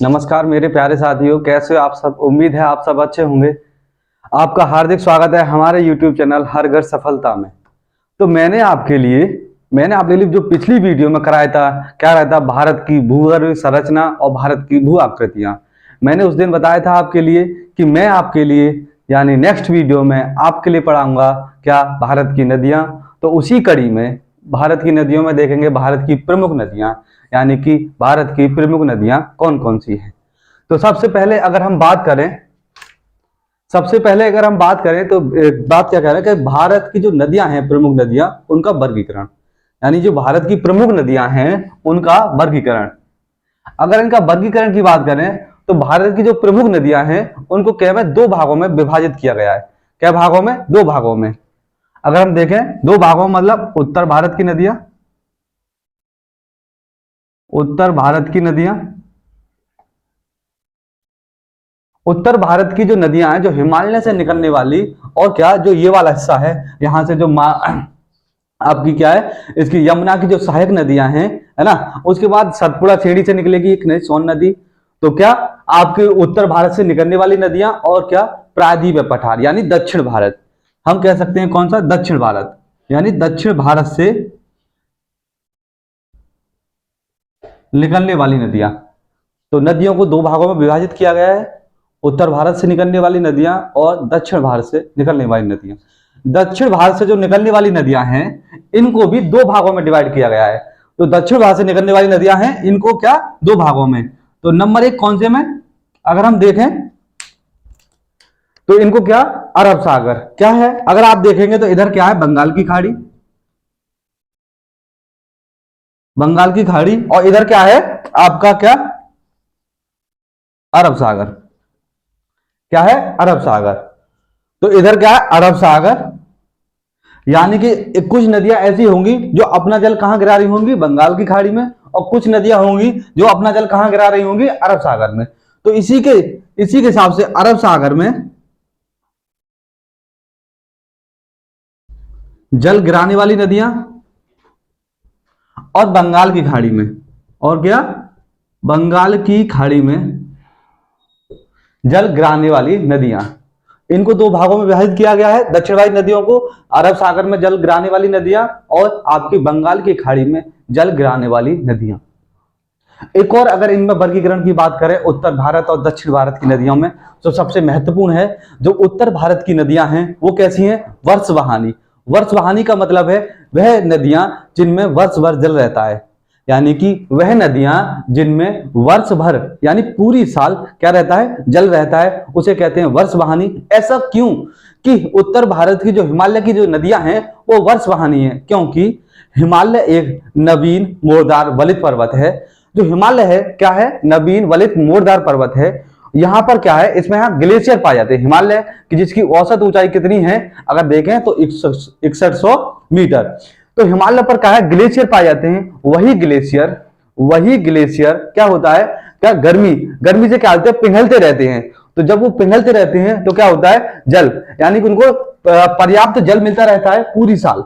नमस्कार मेरे प्यारे साथियों, कैसे हो आप सब। उम्मीद है आप सब अच्छे होंगे। आपका हार्दिक स्वागत है हमारे YouTube चैनल हर घर सफलता में। तो मैंने आपके लिए जो पिछली वीडियो में कराया था, क्या रहता भारत की भूगर्भ संरचना और भारत की भू आकृतियां। मैंने उस दिन बताया था आपके लिए कि मैं आपके लिए यानी नेक्स्ट वीडियो में आपके लिए पढ़ाऊंगा क्या भारत की नदियां। तो उसी कड़ी में भारत की नदियों में देखेंगे भारत की प्रमुख नदियां, यानी कि भारत की प्रमुख नदियां कौन कौन सी हैं। तो सबसे पहले अगर हम बात करें तो बात क्या कह रहे हैं कि भारत की जो नदियां हैं, प्रमुख नदियां, उनका वर्गीकरण, यानी जो भारत की प्रमुख नदियां हैं उनका वर्गीकरण। अगर इनका वर्गीकरण की बात करें तो भारत की जो प्रमुख नदियां हैं उनको केवल दो भागों में विभाजित किया गया है। क्या भागों में? दो भागों में। अगर हम देखें दो भागों मतलब उत्तर भारत की नदियां, उत्तर भारत की जो नदियां हैं जो हिमालय से निकलने वाली, और क्या जो ये वाला हिस्सा है यहां से जो आपकी क्या है इसकी यमुना की जो सहायक नदियां हैं, है ना। उसके बाद सतपुड़ा छेड़ी से निकलेगी एक नई सोन नदी। तो क्या आपके उत्तर भारत से निकलने वाली नदियां, और क्या प्रायद्वीप पठार यानी दक्षिण भारत। हम कह सकते हैं कौन सा? दक्षिण भारत, यानी दक्षिण भारत से निकलने वाली नदियां। तो नदियों को दो भागों में विभाजित किया गया है, उत्तर भारत से निकलने वाली नदियां और दक्षिण भारत से निकलने वाली नदियां। दक्षिण भारत से जो निकलने वाली नदियां हैं इनको भी दो भागों में डिवाइड किया गया है। तो दक्षिण भारत से निकलने वाली नदियां हैं इनको क्या दो भागों में। तो नंबर एक कौन से में अगर हम देखें तो इनको क्या अरब सागर क्या है। अगर आप देखेंगे तो इधर क्या है बंगाल की खाड़ी, और इधर क्या है आपका क्या अरब सागर। क्या है? अरब सागर। तो इधर क्या है अरब सागर, यानी कि कुछ नदियां ऐसी होंगी जो अपना जल कहां गिरा रही होंगी? बंगाल की खाड़ी में, और कुछ नदियां होंगी जो अपना जल कहां गिरा रही होंगी? अरब सागर में। तो इसी के हिसाब से अरब सागर में जल गिराने वाली नदियां, और बंगाल की खाड़ी में, और क्या बंगाल की खाड़ी में जल गिराने वाली नदियां, इनको दो भागों में विभाजित किया गया है। दक्षिण वाली नदियों को अरब सागर में जल गिराने वाली नदियां, और आपकी बंगाल की खाड़ी में जल गिराने वाली नदियां। एक और अगर इनमें वर्गीकरण की बात करें उत्तर भारत और दक्षिण भारत की नदियों में, तो सबसे महत्वपूर्ण है जो उत्तर भारत की नदियां हैं वो कैसी हैं? वर्षवाहानी। वर्षवाहानी का मतलब है वह नदियां जिनमें वर्ष भर जल रहता है, यानी कि वह नदियां जिनमें वर्ष भर यानी पूरी साल क्या रहता है? जल रहता है, उसे कहते हैं वर्षवाहानी। ऐसा क्यों कि उत्तर भारत की जो हिमालय की जो नदियां हैं वो वर्षवाहानी है? क्योंकि हिमालय एक नवीन मोरदार वलित पर्वत है। जो हिमालय है क्या है? नवीन वलित मोरदार पर्वत है। यहां पर क्या है इसमें यहाँ ग्लेशियर पाए जाते हैं। हिमालय की जिसकी औसत ऊंचाई कितनी है अगर देखें तो 6100 मीटर। तो हिमालय पर क्या है ग्लेशियर पाए जाते हैं। वही ग्लेशियर क्या होता है? क्या गर्मी से क्या होते हैं? पिघलते रहते हैं। तो जब वो पिघलते रहते हैं तो क्या होता है? जल, यानी कि उनको पर्याप्त जल मिलता रहता है पूरी साल।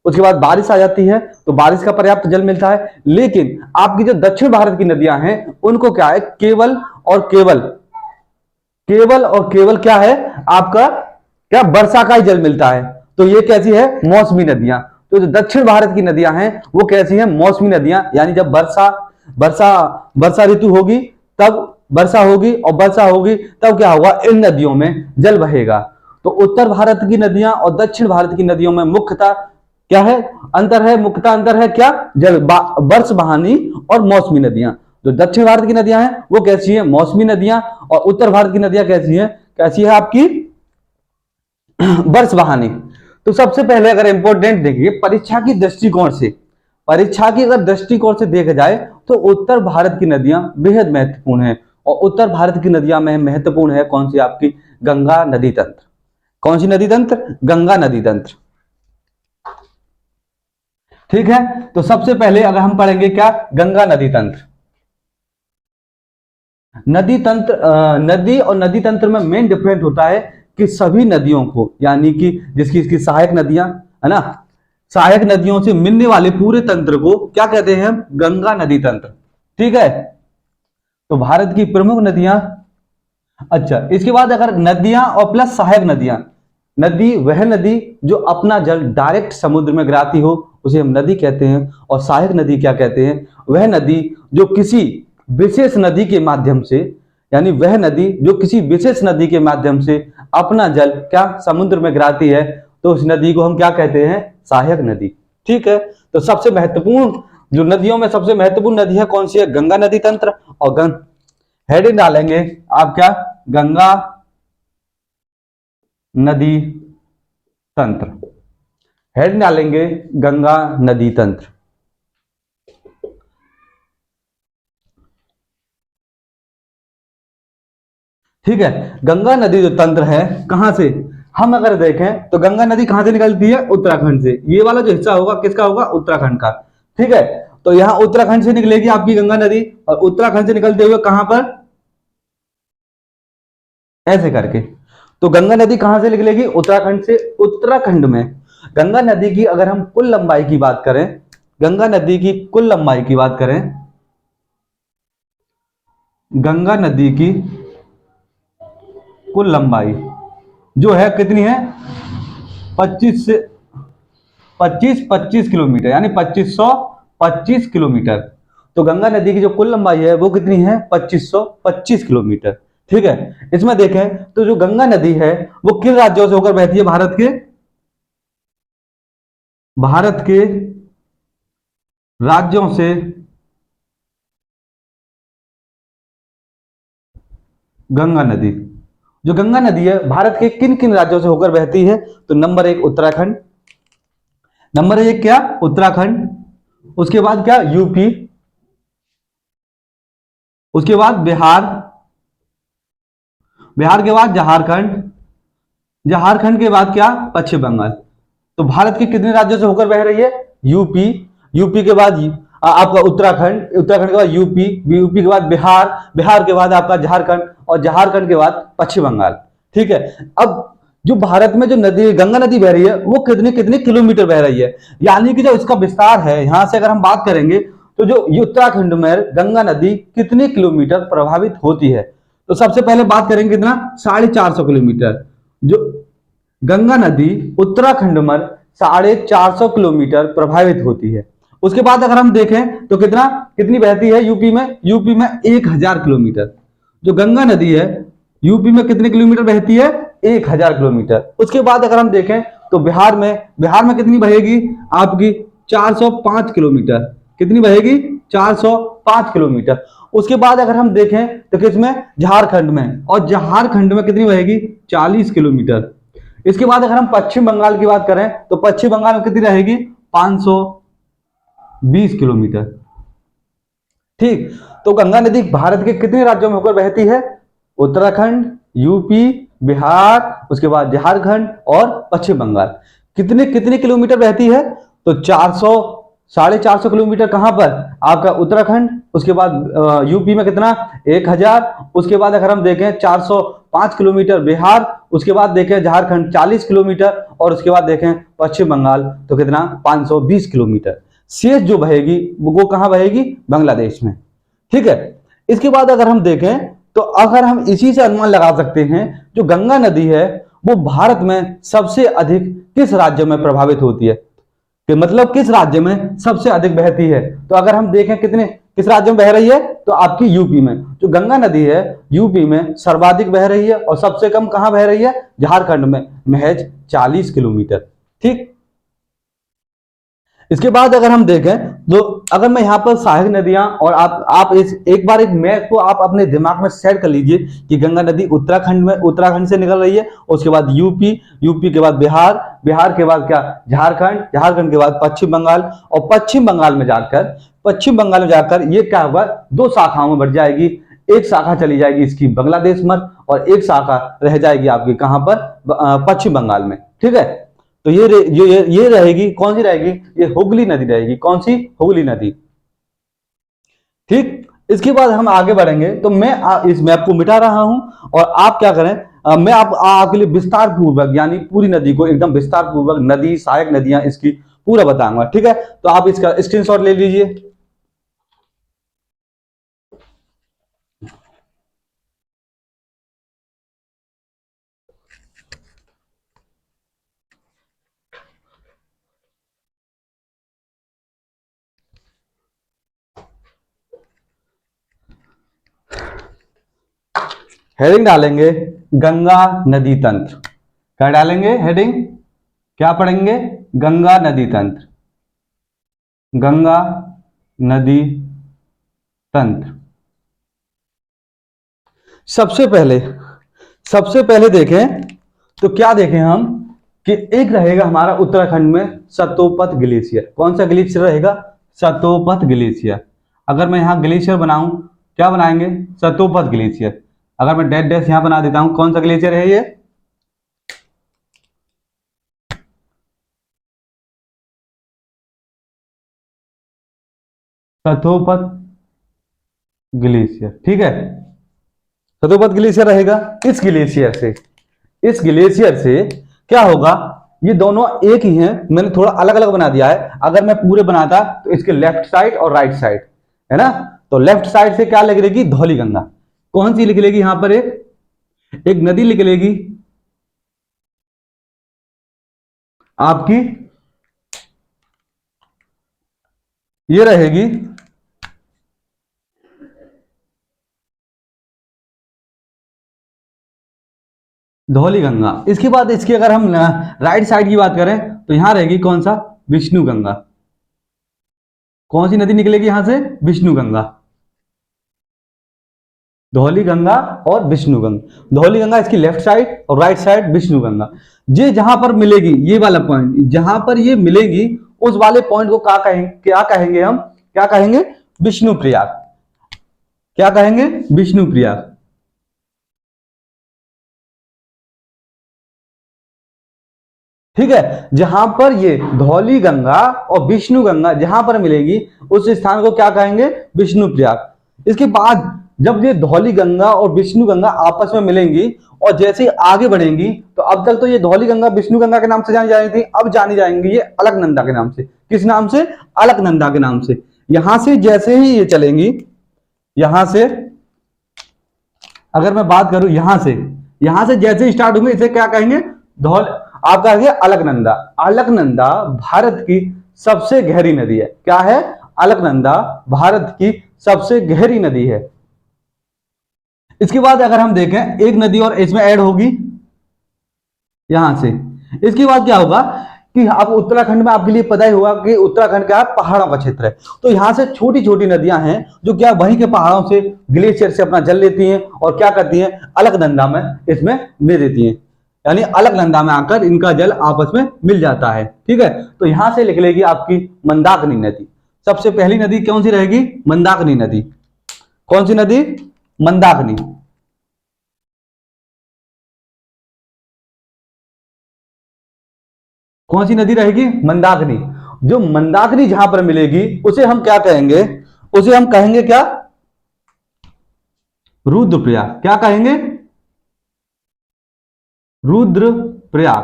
उसके बाद बारिश आ जाती है तो बारिश का पर्याप्त जल मिलता है। लेकिन आपकी जो दक्षिण भारत की नदियां हैं उनको क्या है केवल और केवल क्या है आपका क्या वर्षा का ही जल मिलता है। तो ये कैसी है? मौसमी नदियां। तो जो दक्षिण भारत की नदियां हैं वो कैसी हैं? मौसमी नदियां, यानी जब वर्षा ऋतु होगी तब वर्षा होगी, और वर्षा होगी तब क्या होगा? इन नदियों में जल बहेगा। तो उत्तर भारत की नदियां और दक्षिण भारत की नदियों में मुख्यतः क्या है? मुख्यतः अंतर है क्या? वर्ष बहानी और मौसमी नदियां। जो दक्षिण भारत की नदियां हैं वो कैसी है? मौसमी नदियां। और उत्तर भारत की नदियां कैसी है आपकी? वर्ष बहानी। तो सबसे पहले अगर इंपॉर्टेंट देखिए परीक्षा की अगर दृष्टिकोण से देखा जाए तो उत्तर भारत की नदियां बेहद महत्वपूर्ण है। और उत्तर भारत की नदियां में महत्वपूर्ण है कौन सी? आपकी गंगा नदी तंत्र। कौन सी नदी तंत्र? गंगा नदी तंत्र। ठीक है, तो सबसे पहले अगर हम पढ़ेंगे क्या? गंगा नदी तंत्र। नदी और नदी तंत्र में मेन डिफरेंस होता है कि सभी नदियों को, यानी कि इसकी सहायक नदियां है ना, सहायक नदियों से मिलने वाले पूरे तंत्र को क्या कहते हैं? गंगा नदी तंत्र। ठीक है, तो भारत की प्रमुख नदियां, अच्छा इसके बाद अगर नदियां और प्लस सहायक नदियां, नदी वह नदी जो अपना जल डायरेक्ट समुद्र में गिराती हो उसे हम नदी कहते हैं, और सहायक नदी क्या कहते हैं, वह नदी जो किसी विशेष नदी के माध्यम से, यानी वह नदी जो किसी विशेष नदी के माध्यम से अपना जल क्या समुद्र में गिराती है, तो उस नदी को हम क्या कहते हैं, सहायक नदी। ठीक है, तो सबसे महत्वपूर्ण जो नदियों में सबसे महत्वपूर्ण नदी है कौन सी है, गंगा नदी तंत्र। और हेडिंग डालेंगे आप क्या, गंगा नदी तंत्र, हेड डालेंगे गंगा नदी तंत्र। ठीक है, गंगा नदी जो तंत्र है कहां से, हम अगर देखें तो गंगा नदी कहां से निकलती है, उत्तराखंड से। ये वाला जो हिस्सा होगा किसका होगा, उत्तराखंड का। ठीक है, तो यहां उत्तराखंड से निकलेगी आपकी गंगा नदी, और उत्तराखंड से निकलते हुए कहां पर, ऐसे करके। तो गंगा नदी कहां से निकलेगी, उत्तराखंड से। उत्तराखंड में गंगा नदी की अगर हम कुल लंबाई की बात करें, गंगा नदी की कुल लंबाई की बात करें, गंगा नदी की कुल लंबाई जो है कितनी है, 25 से 25 किलोमीटर, यानी 2525 किलोमीटर। तो गंगा नदी की जो कुल लंबाई है वो कितनी है, 2525 किलोमीटर। ठीक है, इसमें देखें तो जो गंगा नदी है वो किन राज्यों से होकर बहती है, भारत के राज्यों से गंगा नदी, जो गंगा नदी है भारत के किन किन राज्यों से होकर बहती है, तो नंबर 1 उत्तराखंड, नंबर 1 क्या, उत्तराखंड, उसके बाद क्या, यूपी, उसके बाद बिहार, बिहार के बाद झारखंड, झारखंड के बाद क्या, पश्चिम बंगाल। तो भारत के कितने राज्यों से होकर बह रही है, यूपी, यूपी के बाद आपका उत्तराखंड, उत्तराखंड के बाद यूपी, यूपी के बाद बिहार, बिहार के बाद आपका झारखंड, और झारखंड के बाद पश्चिम बंगाल। ठीक है, अब जो भारत में जो नदी गंगा नदी बह रही है वो कितने कितने किलोमीटर बह रही है, यानी कि जो इसका विस्तार है, यहां से अगर हम बात करेंगे तो जो उत्तराखंड में गंगा नदी कितने किलोमीटर प्रभावित होती है, तो सबसे पहले बात करेंगे कितना, 450 किलोमीटर। जो गंगा नदी उत्तराखंड में 450 किलोमीटर प्रभावित होती है। उसके बाद अगर हम देखें तो कितनी बहती है यूपी में, यूपी में 1000 किलोमीटर। जो गंगा नदी है यूपी में कितने किलोमीटर बहती है, 1000 किलोमीटर। उसके बाद अगर हम देखें तो बिहार में कितनी बहेगी आपकी, 405 किलोमीटर। कितनी बहेगी, 405 किलोमीटर। उसके बाद अगर हम देखें तो किसमें, झारखंड में, और झारखंड में कितनी बहेगी, 40 किलोमीटर। इसके बाद अगर हम पश्चिम बंगाल की बात करें तो पश्चिम बंगाल में कितनी रहेगी, 520 किलोमीटर। ठीक, तो गंगा नदी भारत के कितने राज्यों में होकर बहती है, उत्तराखंड, यूपी, बिहार, उसके बाद झारखंड और पश्चिम बंगाल। कितने कितने किलोमीटर बहती है, तो 450 किलोमीटर कहां पर, आपका उत्तराखंड, उसके बाद यूपी में कितना, 1000, उसके बाद अगर हम देखें 405 किलोमीटर बिहार, उसके बाद देखें झारखंड 40 किलोमीटर, और उसके बाद देखें पश्चिम बंगाल तो कितना, 520 किलोमीटर। शेष जो बहेगी वो कहां बहेगी, बांग्लादेश में। ठीक है, इसके बाद अगर हम देखें तो अगर हम इसी से अनुमान लगा सकते हैं जो गंगा नदी है वो भारत में सबसे अधिक किस राज्य में प्रभावित होती है, कि मतलब किस राज्य में सबसे अधिक बहती है। तो अगर हम देखें किस राज्य में बह रही है, तो आपकी यूपी में। जो गंगा नदी है यूपी में सर्वाधिक बह रही है, और सबसे कम कहां बह रही है, झारखंड में, महज 40 किलोमीटर। ठीक, इसके बाद अगर हम देखें तो अगर मैं यहाँ पर सहायक नदियां, और आप इस एक बार एक मैप को आप अपने दिमाग में सेट कर लीजिए कि गंगा नदी उत्तराखंड से निकल रही है, उसके बाद यूपी, यूपी के बाद बिहार, बिहार के बाद क्या, झारखंड, झारखंड के बाद पश्चिम बंगाल, और पश्चिम बंगाल में जाकर ये क्या होगा, 2 शाखाओं में बढ़ जाएगी। एक शाखा चली जाएगी इसकी बांग्लादेश में, और एक शाखा रह जाएगी आपकी कहां पर, पश्चिम बंगाल में। ठीक है, तो ये रहेगी, कौन सी रहेगी, ये हुगली नदी रहेगी। कौन सी, हुगली नदी। ठीक, इसके बाद हम आगे बढ़ेंगे तो मैं इस मैप को मिटा रहा हूं, और आप क्या करें, मैं आपके लिए विस्तार पूर्वक, यानी पूरी नदी को एकदम विस्तार पूर्वक, नदी, सहायक नदियां, इसकी पूरा बताऊंगा। ठीक है, तो आप इसका स्क्रीनशॉट ले लीजिए। हेडिंग डालेंगे गंगा नदी तंत्र। क्या डालेंगे हेडिंग, क्या पढ़ेंगे, गंगा नदी तंत्र, गंगा नदी तंत्र। सबसे पहले देखें तो क्या देखें हम कि एक रहेगा हमारा उत्तराखंड में सतोपत ग्लेशियर। कौन सा ग्लेशियर रहेगा, सतोपत ग्लेशियर। अगर मैं यहां ग्लेशियर बनाऊं, क्या बनाएंगे, सतोपत ग्लेशियर। अगर मैं डैश डैश यहां बना देता हूं, कौन सा ग्लेशियर है ये, सतोपत ग्लेशियर। ठीक है, सतोपत ग्लेशियर रहेगा। इस ग्लेशियर से क्या होगा, ये दोनों एक ही हैं, मैंने थोड़ा अलग अलग बना दिया है। अगर मैं पूरे बनाता तो इसके लेफ्ट साइड और राइट साइड है ना, तो लेफ्ट साइड से क्या निकलेगी, धौली गंगा। कौन सी निकलेगी यहां पर, एक नदी निकलेगी आपकी, ये रहेगी धौली गंगा। इसके बाद इसकी अगर हम राइट साइड की बात करें तो यहां रहेगी कौन सा, विष्णु गंगा। कौन सी नदी निकलेगी यहां से, विष्णु गंगा। धौली गंगा और विष्णु गंगा, धौली गंगा इसकी लेफ्ट साइड और राइट साइड विष्णु गंगा। ये जहां पर मिलेगी, ये वाला पॉइंट जहां पर ये मिलेगी, उस वाले पॉइंट को क्या कहेंगे हम, क्या कहेंगे, विष्णु प्रयाग। क्या कहेंगे, विष्णु प्रयाग। ठीक है, जहां पर ये धौली गंगा और विष्णु गंगा जहां पर मिलेगी, उस स्थान को क्या कहेंगे, विष्णु प्रयाग। इसके बाद जब ये धौली गंगा और विष्णु गंगा आपस में मिलेंगी और जैसे ही आगे बढ़ेंगी, तो अब तक तो ये धौली गंगा विष्णु गंगा के नाम से जानी जा रही थी, अब जानी जाएंगी ये अलकनंदा के नाम से। किस नाम से, अलकनंदा के नाम से। यहां से जैसे ही ये चलेंगी, यहां से अगर मैं बात करूं, यहां से जैसे स्टार्ट होंगे, इसे क्या कहेंगे, धौल आप कहेंगे अलकनंदा। अलकनंदा भारत की सबसे गहरी नदी है। क्या है, अलकनंदा भारत की सबसे गहरी नदी है। इसके बाद अगर हम देखें, एक नदी और इसमें ऐड होगी यहां से। इसके बाद क्या होगा कि आप उत्तराखंड में, आपके लिए पता ही होगा कि उत्तराखंड क्या है, पहाड़ों का क्षेत्र है। तो यहां से छोटी छोटी नदियां हैं जो क्या वहीं के पहाड़ों से, ग्लेशियर से अपना जल लेती हैं और क्या करती हैं, अलकनंदा में इसमें दे देती हैं, यानी अलकनंदा में आकर इनका जल आपस में मिल जाता है। ठीक है, तो यहां से निकलेगी आपकी मंदाकिनी नदी। सबसे पहली नदी कौन सी रहेगी, मंदाकिनी नदी। कौन सी नदी, मंदाकिनी। कौन सी नदी रहेगी, मंदाकिनी। जो मंदाकिनी जहां पर मिलेगी उसे हम क्या कहेंगे, उसे हम कहेंगे क्या, रुद्रप्रयाग। क्या कहेंगे, रुद्रप्रयाग।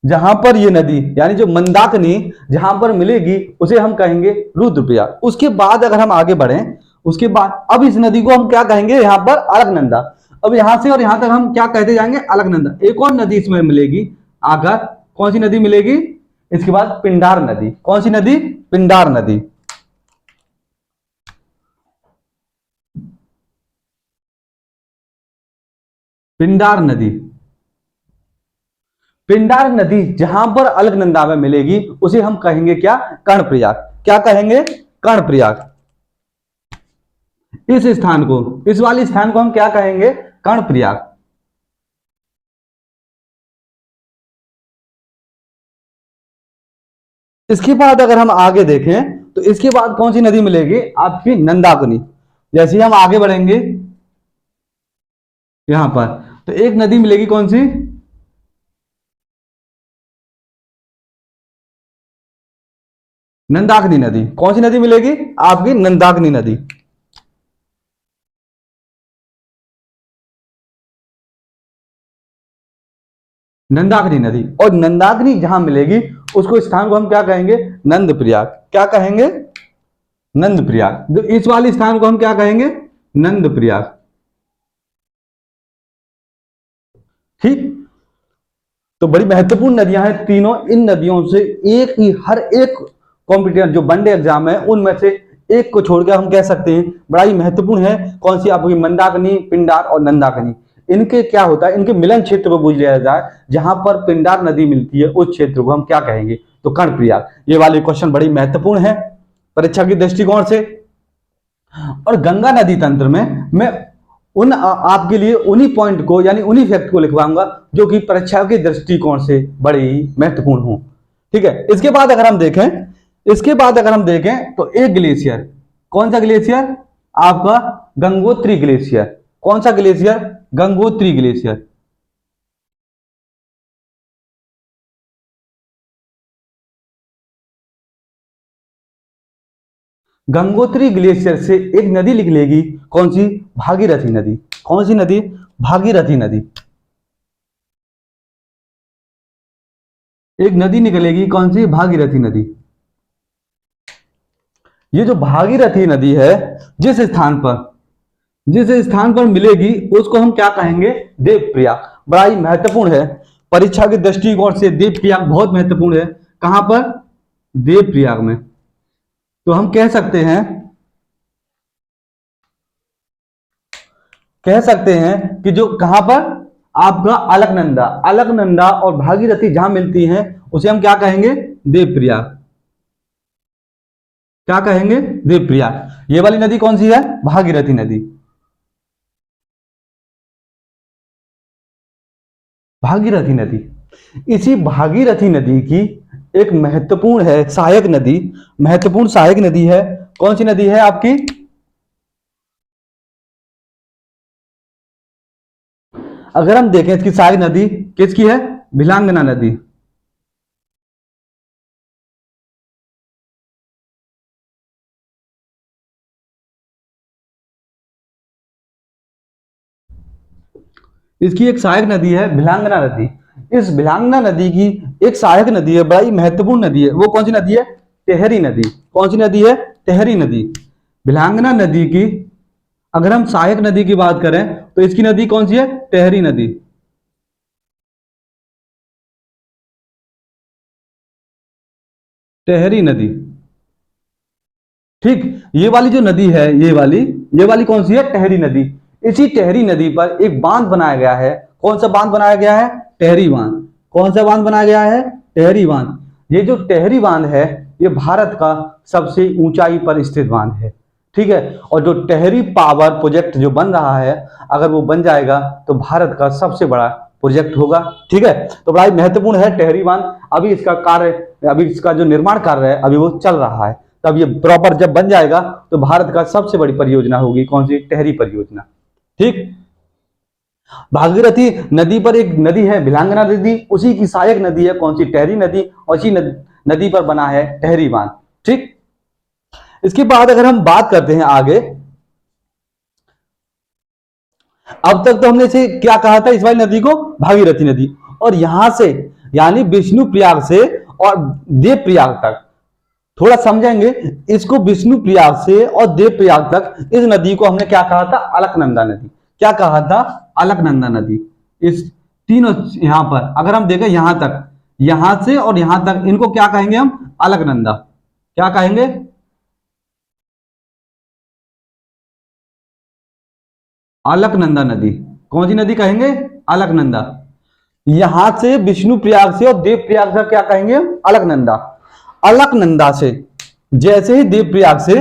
जहां पर ये नदी यानी जो मंदाकिनी जहां पर मिलेगी उसे हम कहेंगे रुद्रप्रयाग। उसके बाद अगर हम आगे बढ़ें, उसके बाद अब इस नदी को हम क्या कहेंगे, यहां पर अलकनंदा। अब यहां से और यहां तक हम क्या कहते जाएंगे, अलकनंदा। एक और नदी इसमें मिलेगी आकर, कौन सी नदी मिलेगी, इसके बाद पिंडार नदी। कौन सी नदी, पिंडार नदी। पिंडार नदी, पिंडार नदी जहां पर अलकनंदा में मिलेगी उसे हम कहेंगे क्या, कर्णप्रयाग। क्या कहेंगे, कर्णप्रयाग। इस स्थान को, इस वाले स्थान को हम क्या कहेंगे, कर्णप्रयाग। इसके बाद अगर हम आगे देखें तो इसके बाद कौन सी नदी मिलेगी, आपकी नंदाकिनी। जैसे ही हम आगे बढ़ेंगे यहां पर, तो एक नदी मिलेगी कौन सी, नंदाकिनी नदी। कौन सी नदी मिलेगी, आपकी नंदाकिनी नदी। नंदाकिनी नदी, और नंदाकिनी जहां मिलेगी उसको स्थान को हम क्या कहेंगे, नंदप्रयाग। क्या कहेंगे, नंदप्रयाग। तो इस वाले स्थान को हम क्या कहेंगे, नंदप्रयाग। ठीक, तो बड़ी महत्वपूर्ण नदियां हैं तीनों। इन नदियों से एक ही, हर एक कॉम्पिटिटर जो वनडे एग्जाम है उनमें से एक को छोड़कर हम कह सकते हैं बड़ा ही महत्वपूर्ण है, कौन सी आपकी मंदाकिनी, पिंडार और नंदाकिनी। इनके क्या होता है, इनके मिलन क्षेत्र को बुझ लिया जाए, जहां पर पिंडार नदी मिलती है उस क्षेत्र को हम क्या कहेंगे, तो कर्णप्रयाग। ये वाले क्वेश्चन बड़ी महत्वपूर्ण है परीक्षा के दृष्टिकोण से। और गंगा नदी तंत्र में मैं आपके लिए उन्हीं पॉइंट को यानी उन्हीं फैक्ट को लिखवाऊंगा जो कि परीक्षा के दृष्टिकोण से बड़े ही महत्वपूर्ण हो। ठीक है, इसके बाद अगर हम देखें तो एक ग्लेशियर, कौन सा ग्लेशियर, आपका गंगोत्री ग्लेशियर। कौन सा glacier, Gangotri glacier. Gangotri glacier से एक नदी निकलेगी, कौन सी, भागीरथी नदी। कौन सी नदी, भागीरथी नदी। एक नदी निकलेगी, कौन सी, भागीरथी नदी। ये जो भागीरथी नदी है जिस स्थान पर मिलेगी उसको हम क्या कहेंगे, देवप्रयाग। बड़ा ही महत्वपूर्ण है परीक्षा के दृष्टिकोण से, देवप्रयाग बहुत महत्वपूर्ण है। कहां पर, देवप्रयाग में। तो हम कह सकते हैं कि जो कहां पर, आपका अलकनंदा और भागीरथी जहां मिलती हैं उसे हम क्या कहेंगे, देवप्रयाग। क्या कहेंगे, देवप्रयाग। ये वाली नदी कौन सी है, भागीरथी नदी। भागीरथी नदी, इसी भागीरथी नदी की एक महत्वपूर्ण सहायक नदी है। कौन सी नदी है आपकी, अगर हम देखें इसकी सहायक नदी किसकी है, भिलांगना नदी। इसकी एक सहायक नदी है भिलांगना नदी। इस भिलांगना नदी की एक सहायक नदी है, बड़ी महत्वपूर्ण नदी है, वो कौन सी नदी है, टेहरी नदी। कौन सी नदी है, टेहरी नदी। भिलांगना नदी की अगर हम सहायक नदी की बात करें तो इसकी नदी कौन सी है, टेहरी नदी। टेहरी नदी, ठीक। ये वाली जो नदी है, ये वाली कौन सी है, टेहरी नदी। इसी टेहरी नदी पर एक बांध बनाया गया है। कौन सा बांध बनाया गया है, टेहरी बांध। कौन सा बांध बनाया गया है, टेहरी बांध। ये जो टेहरी बांध है ये भारत का सबसे ऊंचाई पर स्थित बांध है। ठीक है, और जो टेहरी पावर प्रोजेक्ट जो बन रहा है, अगर वो बन जाएगा तो भारत का सबसे बड़ा प्रोजेक्ट होगा। ठीक है, तो बड़ा महत्वपूर्ण है टेहरी बांध। अभी इसका जो निर्माण कार्य है अभी वो चल रहा है। तब ये प्रॉपर जब बन जाएगा तो भारत का सबसे बड़ी परियोजना होगी, कौन सी, टेहरी परियोजना। ठीक, भागीरथी नदी पर एक नदी है भिलांगना नदी, उसी की सहायक नदी है कौन सी, टेहरी नदी, और इसी नदी पर बना है टेहरी बांध। ठीक, इसके बाद अगर हम बात करते हैं आगे, अब तक तो हमने इसे क्या कहा था, इस वाली नदी को भागीरथी नदी, और यहां से यानी विष्णुप्रयाग से और देवप्रयाग तक थोड़ा समझेंगे इसको। विष्णुप्रयाग से और देवप्रयाग तक इस नदी को हमने क्या कहा था, अलकनंदा नदी। क्या कहा था, अलकनंदा नदी। इस तीनों यहां पर अगर हम देखें, यहां तक, यहां से और यहां तक, इनको क्या कहेंगे हम, अलकनंदा। क्या कहेंगे, अलकनंदा नदी। कौन सी नदी कहेंगे, अलकनंदा। यहां से विष्णुप्रयाग से और देवप्रयाग से क्या कहेंगे हम, अलकनंदा। अलकनंदा से जैसे ही देवप्रयाग से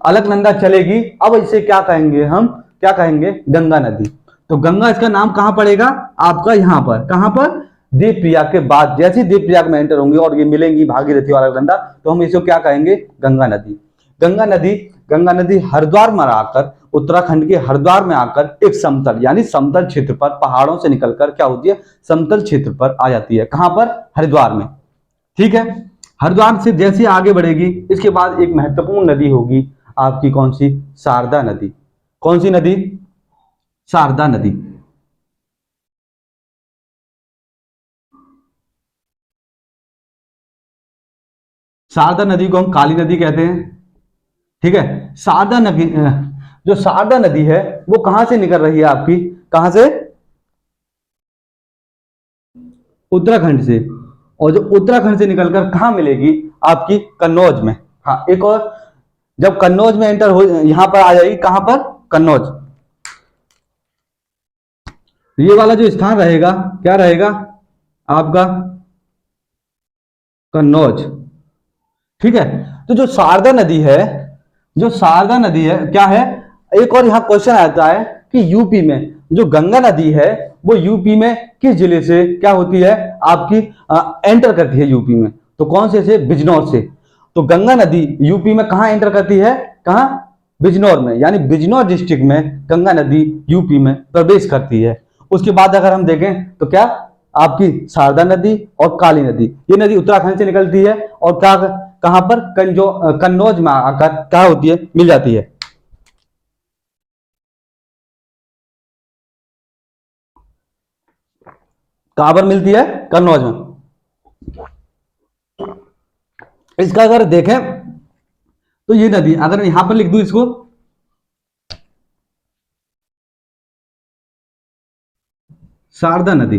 अलकनंदा चलेगी, अब इसे क्या कहेंगे हम, क्या कहेंगे, गंगा नदी। तो गंगा इसका नाम कहां पड़ेगा, आपका यहां पर। कहां पर, देवप्रयाग के बाद जैसे ही देवप्रयाग में एंटर होंगे और ये मिलेंगी भागीरथी और अलकनंदा, तो हम इसको क्या कहेंगे, गंगा नदी। गंगा नदी हरिद्वार में आकर, उत्तराखंड के हरिद्वार में आकर एक समतल यानी समतल क्षेत्र पर, पहाड़ों से निकलकर क्या होती है, समतल क्षेत्र पर आ जाती है। कहां पर, हरिद्वार में। ठीक है, हरिद्वार से जैसे आगे बढ़ेगी इसके बाद एक महत्वपूर्ण नदी होगी आपकी, कौन सी, शारदा नदी। कौन सी नदी, शारदा नदी। शारदा नदी को हम काली नदी कहते हैं। ठीक है, शारदा नदी, जो शारदा नदी है वो कहां से निकल रही है आपकी, कहां से, उत्तराखंड से। और जो उत्तराखंड से निकलकर कहां मिलेगी, आपकी कन्नौज में। हाँ, एक और जब कन्नौज में एंटर हो, यहां पर आ जाएगी, कहां पर, कन्नौज। ये वाला जो स्थान रहेगा क्या रहेगा आपका, कन्नौज। ठीक है। तो जो शारदा नदी है, जो शारदा नदी है क्या है, एक और यहां क्वेश्चन आता है कि यूपी में जो गंगा नदी है वो यूपी में किस जिले से क्या होती है आपकी, एंटर करती है यूपी में, तो कौन से बिजनौर से। तो गंगा नदी यूपी में कहां एंटर करती है, कहां, बिजनौर में, यानी बिजनौर डिस्ट्रिक्ट में गंगा नदी यूपी में प्रवेश करती है। उसके बाद अगर हम देखें तो क्या, आपकी शारदा नदी और काली नदी, ये नदी उत्तराखंड से निकलती है और क्या, कहां पर, कन्नौज में आकर क्या होती है, मिल जाती है। कहां पर मिलती है, कन्नौज में। इसका अगर देखें तो ये नदी, अगर यहां पर लिख दूं इसको, शारदा नदी,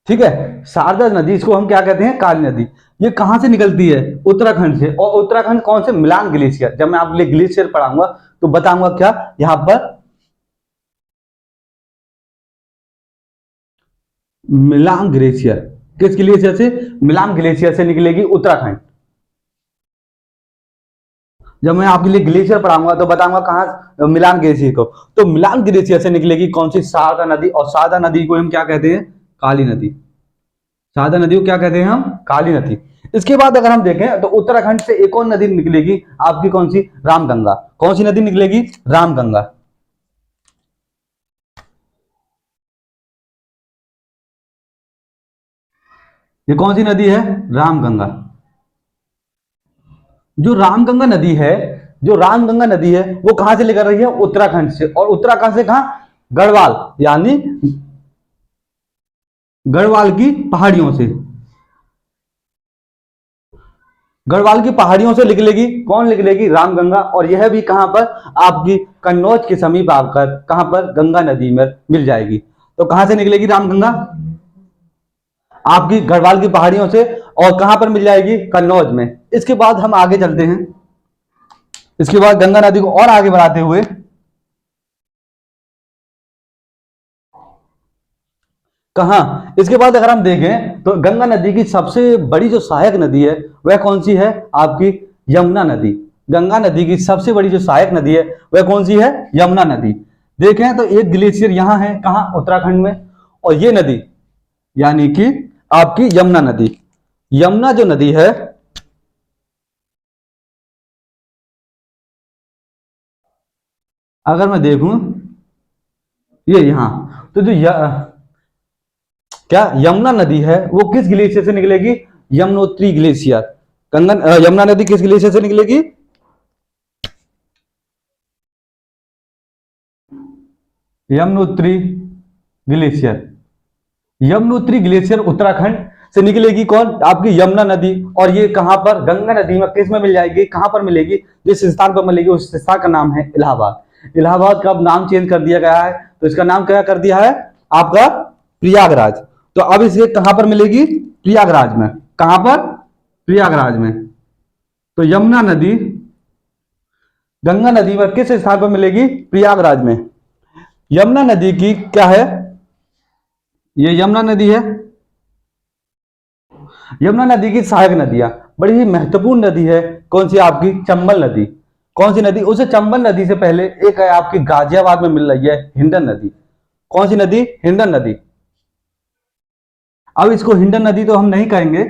ठीक है, शारदा नदी, इसको हम क्या कहते हैं, काली नदी। ये कहां से निकलती है, उत्तराखंड से। और उत्तराखंड कौन से, मिलान ग्लेशियर। जब मैं आपके लिए ग्लेशियर पढ़ाऊंगा तो बताऊंगा क्या, यहां पर मिलान ग्लेशियर, किस ग्लेशियर से, मिलान ग्लेशियर से निकलेगी उत्तराखंड। जब मैं आपके लिए ग्लेशियर पढ़ाऊंगा तो बताऊंगा कहां, मिलान ग्लेशियर को। तो मिलान ग्लेशियर से निकलेगी कौन सी, शारदा नदी। और शारदा नदी को हम क्या कहते हैं, काली नदी। शारदा नदी को क्या कहते हैं हम, काली नदी। इसके बाद अगर हम देखें तो उत्तराखंड से एक और नदी निकलेगी आपकी, कौन सी, रामगंगा। कौन सी नदी निकलेगी, रामगंगा। ये कौन सी नदी है, रामगंगा। जो रामगंगा नदी है, जो रामगंगा नदी है वो कहां से लेकर रही है, उत्तराखंड से। और उत्तराखंड से कहां, गढ़वाल, यानी गढ़वाल की पहाड़ियों से, गढ़वाल की पहाड़ियों से निकलेगी, कौन निकलेगी, रामगंगा। और यह भी कहां पर, आपकी कन्नौज के समीप आकर कहां पर, गंगा नदी में मिल जाएगी। तो कहां से निकलेगी रामगंगा, आपकी गढ़वाल की पहाड़ियों से। और कहां पर मिल जाएगी, कन्नौज में। इसके बाद हम आगे चलते हैं, इसके बाद गंगा नदी को और आगे बढ़ाते हुए कहां, इसके बाद अगर हम देखें तो गंगा नदी की सबसे बड़ी जो सहायक नदी है वह कौन सी है, आपकी यमुना नदी। गंगा नदी की सबसे बड़ी जो सहायक नदी है वह कौन सी है, यमुना नदी। देखें तो एक ग्लेशियर यहां है, कहां, उत्तराखंड में। और ये नदी यानी कि आपकी यमुना नदी, यमुना जो नदी है, अगर मैं देखूं ये यहां, तो जो क्या, यमुना नदी है वो किस ग्लेशियर से निकलेगी, यमुनोत्री ग्लेशियर। गंगा यमुना नदी किस ग्लेशियर से निकलेगी, यमुनोत्री ग्लेशियर। यमुनोत्री ग्लेशियर उत्तराखंड से निकलेगी, कौन, आपकी यमुना नदी। और ये कहां पर, गंगा नदी में किस में मिल जाएगी, कहां पर मिलेगी, जिस स्थान पर मिलेगी उस स्थान का नाम है इलाहाबाद। इलाहाबाद का अब नाम चेंज कर दिया गया है, तो इसका नाम क्या कर दिया है आपका, प्रयागराज। तो अब इसे कहां पर मिलेगी, प्रयागराज में। कहां पर, प्रयागराज में। तो यमुना नदी गंगा नदी पर किस स्थान पर मिलेगी, प्रयागराज में। यमुना नदी की क्या है, ये यमुना नदी है। यमुना नदी की सहायक नदियां, बड़ी ही महत्वपूर्ण नदी है, कौन सी, आपकी चंबल नदी। कौन सी नदी, उसे चंबल नदी से पहले एक है आपकी गाजियाबाद में मिल रही है, हिंडन नदी। कौन सी नदी, हिंडन नदी। अब इसको हिंडन नदी तो हम नहीं कहेंगे,